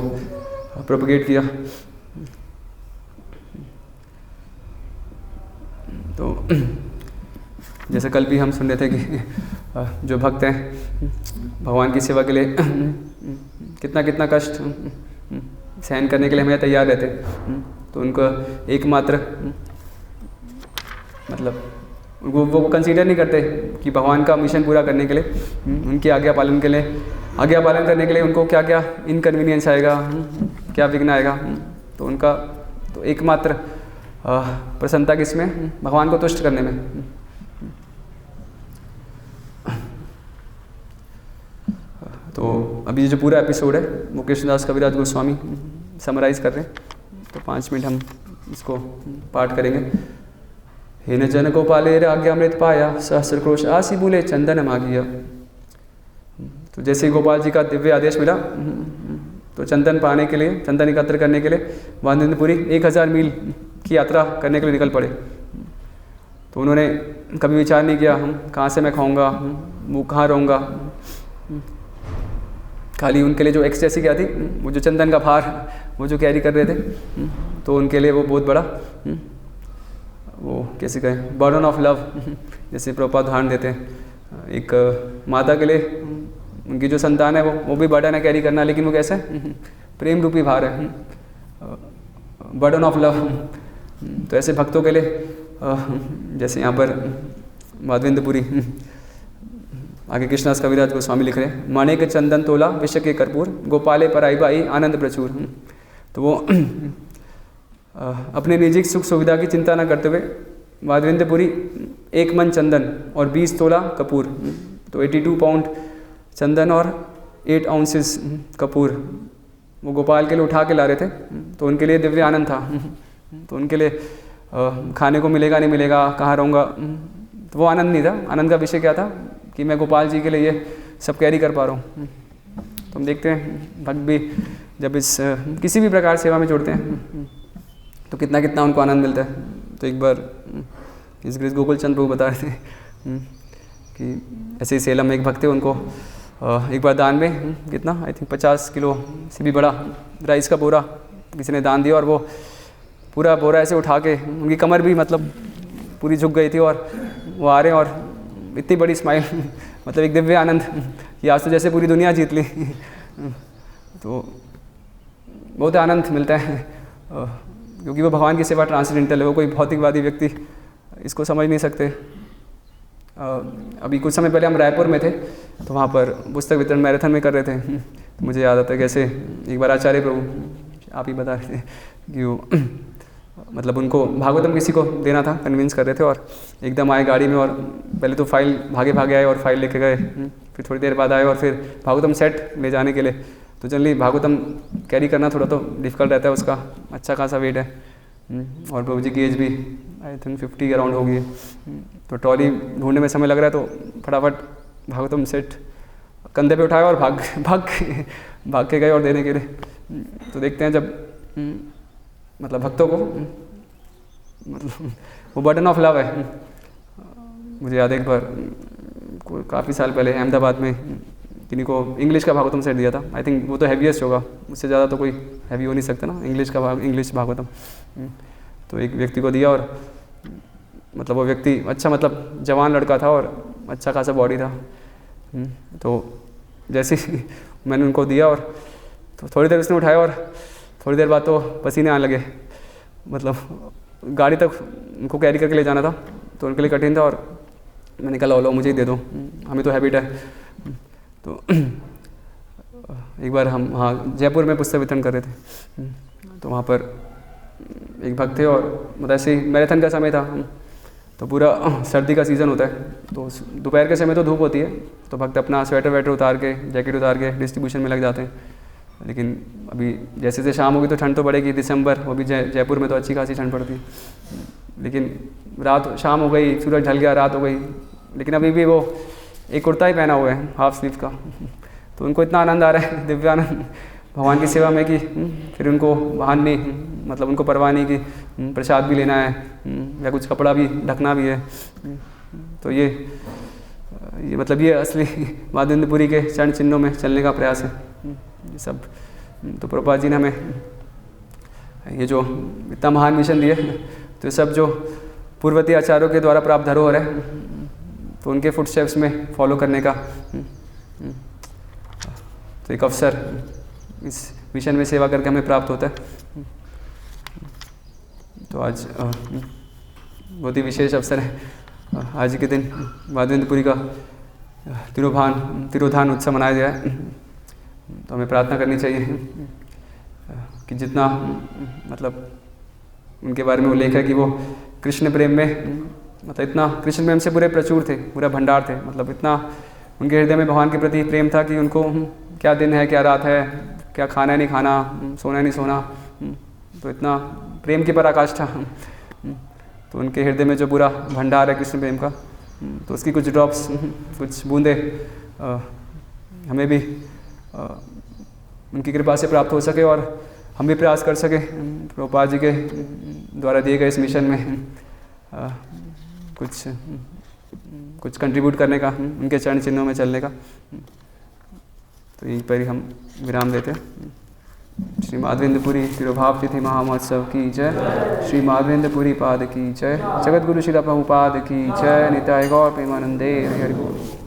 Speaker 1: प्रोपगेट किया। तो जैसे कल भी हम सुन रहे थे कि जो भक्त हैं भगवान की सेवा के लिए कितना कितना कष्ट सहन करने के लिए हमें तैयार रहते हैं। तो उनको एकमात्र मतलब वो कंसीडर नहीं करते कि भगवान का मिशन पूरा करने के लिए, उनकी आज्ञा पालन करने के लिए उनको क्या क्या इनकन्वीनियंस आएगा, क्या विघ्न आएगा। तो उनका तो एकमात्र प्रसन्नता किसमें, भगवान को तुष्ट करने में। तो अभी जो पूरा एपिसोड है वो कृष्णदास कविराज गोस्वामी समराइज कर रहे हैं। तो 5 मिनट हम इसको पाठ करेंगे। हे न जन गोपाले आज्ञामृत पाया, सहस्र क्रोश आसी बोले चंदन मागिया। तो जैसे ही गोपाल जी का दिव्य आदेश मिला, तो चंदन पाने के लिए, चंदन एकत्र करने के लिए माधवेंद्रपुरी 1000 मील की यात्रा करने के लिए निकल पड़े। तो उन्होंने कभी विचार नहीं किया हम कहाँ से मैं खाऊंगा, वो कहाँ रहूँगा। खाली उनके लिए जो एक्सटेसी क्या थी, वो जो चंदन का भार वो जो कैरी कर रहे थे, तो उनके लिए वो बहुत बड़ा वो कैसे कहें बर्डन ऑफ लव, जैसे प्रभुपाद उदाहरण देते हैं। एक माता के लिए उनकी जो संतान है वो भी बर्डन है कैरी करना, लेकिन वो कैसे प्रेम रूपी भार है, बर्डन ऑफ लव। तो ऐसे भक्तों के लिए जैसे यहाँ पर माधवेंद्रपुरी, आगे कृष्णदास कविराज गोस्वामी लिख रहे हैं, माने के चंदन तोला विश्व के कर्पूर, गोपाले पराई बाई आनंद प्रचुर। तो वो अपने निजी सुख सुविधा की चिंता न करते हुए माधवेंद्रपुरी 1 मन चंदन और 20 तोला कपूर, तो 82 पाउंड चंदन और 8 आउंसेस कपूर वो गोपाल के लिए उठा के ला रहे थे। तो उनके लिए दिव्य आनंद था। तो उनके लिए खाने को मिलेगा नहीं मिलेगा, कहाँ रहूँगा, तो वो आनंद नहीं था। आनंद का विषय क्या था कि मैं गोपाल जी के लिए ये सब कैरी कर पा रहा हूँ। तो हम देखते हैं भक्त भी जब इस किसी भी प्रकार सेवा में जुड़ते हैं तो कितना कितना उनको आनंद मिलता है। तो एक बार इस ग्रेस गोकुल चंद प्रभु बता रहे थे कि ऐसे ही सेलम में एक भक्त थे, उनको एक बार दान में कितना आई थिंक 50 किलो से भी बड़ा राइस का बोरा किसी ने दान दिया, और वो पूरा बोरा ऐसे उठा के उनकी कमर भी मतलब पूरी झुक गई थी, और वो आ रहे हैं और इतनी बड़ी स्माइल मतलब एक दिव्य आनंद कि आज तो जैसे पूरी दुनिया जीत ली। तो बहुत आनंद मिलता है क्योंकि वो भगवान की सेवा ट्रांसेंडेंटल है, वो कोई भौतिकवादी व्यक्ति इसको समझ नहीं सकते। अभी कुछ समय पहले हम रायपुर में थे, तो वहाँ पर पुस्तक वितरण मैराथन में कर रहे थे। तो मुझे याद आता है कैसे एक बार आचार्य प्रभु आप ही बता रहे थे कि वो मतलब उनको भागवतम किसी को देना था, कन्विंस कर रहे थे, और एकदम आए गाड़ी में, और पहले तो फाइल भागे भागे आए और फाइल लेके गए, फिर थोड़ी देर बाद आए और फिर भागवतम सेट ले जाने के लिए। तो जनरली भागवतम कैरी करना थोड़ा तो डिफ़िकल्ट रहता है, उसका अच्छा खासा वेट है, और प्रभु जी की एज भी आई थिंक 50 अराउंड होगी। तो ट्रॉली ढूंढने में समय लग रहा है, तो फटाफट भागवतम सेट कंधे पे उठाया और भाग के गए और देने के लिए। तो देखते हैं जब मतलब भक्तों को मतलब वो बर्डन ऑफ लव है। मुझे याद है एक बार काफ़ी साल पहले अहमदाबाद में किन्हीं को इंग्लिश का भागवतम सेट दिया था। आई थिंक वो तो हैवीएस्ट होगा, उससे ज़्यादा तो कोई हैवी हो नहीं सकता ना इंग्लिश भागवतम। तो एक व्यक्ति को दिया, और मतलब वो व्यक्ति अच्छा मतलब जवान लड़का था और अच्छा खासा बॉडी था। तो जैसे ही मैंने उनको दिया, और तो थोड़ी देर उसने उठाया, और थोड़ी देर बाद तो पसीने आने लगे। मतलब गाड़ी तक उनको कैरी करके ले जाना था, तो उनके लिए कठिन था, और मैंने कहा लो मुझे ही दे दो, हमें तो हैबिट है। तो एक बार हम हाँ जयपुर में पुस्तक वितरण कर रहे थे, तो वहाँ पर एक भक्त थे, और मतलब ऐसे ही मैराथन का समय था, तो पूरा सर्दी का सीज़न होता है, तो दोपहर के समय तो धूप होती है, तो भक्त अपना स्वेटर वेटर उतार के जैकेट उतार के डिस्ट्रीब्यूशन में लग जाते हैं। लेकिन अभी जैसे जैसे शाम होगी तो ठंड तो बढ़ेगी, दिसंबर, वो भी जयपुर में तो अच्छी खासी ठंड पड़ती है। लेकिन रात शाम हो गई, सूरज ढल गया, रात हो गई, लेकिन अभी भी वो एक कुर्ता ही पहना हुआ है हाफ स्लीव का। तो उनको इतना आनंद आ रहा है, दिव्य आनंद भगवान की सेवा में, कि फिर उनको वाहन नहीं मतलब उनको परवाह नहीं कि प्रसाद भी लेना है या कुछ कपड़ा भी ढकना भी है। तो ये मतलब ये असली माधवेंद्रपुरी के चरण चिन्हों में चलने का प्रयास है ये सब। तो प्रभुपाद जी ने हमें ये जो इतना महान मिशन दिए, तो ये सब जो पूर्ववर्ती आचार्यों के द्वारा प्राप्त धरोहर है, तो उनके फुटस्टेप्स में फॉलो करने का तो एक अवसर इस मिशन में सेवा करके हमें प्राप्त होता है। तो आज बहुत ही विशेष अवसर है। आज के दिन माधवेंद्रपुरी का तिरोधान उत्सव मनाया गया है। तो हमें प्रार्थना करनी चाहिए कि जितना मतलब उनके बारे में उल्लेख है कि वो कृष्ण प्रेम में मतलब इतना कृष्ण प्रेम से पूरे प्रचुर थे, पूरा भंडार थे, मतलब इतना उनके हृदय में भगवान के प्रति प्रेम था कि उनको क्या दिन है क्या रात है, क्या खाना है नहीं खाना, सोना है नहीं सोना, तो इतना प्रेम की पराकाष्ठा। तो उनके हृदय में जो पूरा भंडार है कृष्ण प्रेम का, तो उसकी कुछ ड्रॉप्स, कुछ बूंदे हमें भी उनकी कृपा से प्राप्त हो सके, और हम भी प्रयास कर सके प्रभुपाद जी के द्वारा दिए गए इस मिशन में कुछ कंट्रीब्यूट करने का, उनके चरण चिन्हों में चलने का। तो यहीं पर ही हम विराम देते हैं। श्री माधवेंद्रपुरी तिरुभाव तिथि महामहोत्सव की जय। श्री माधवेंद्रपुरी पाद की जय। जगत गुरु श्री प्रभुपाद की जय। निताय गौर प्रेमानंदे हरि बोल।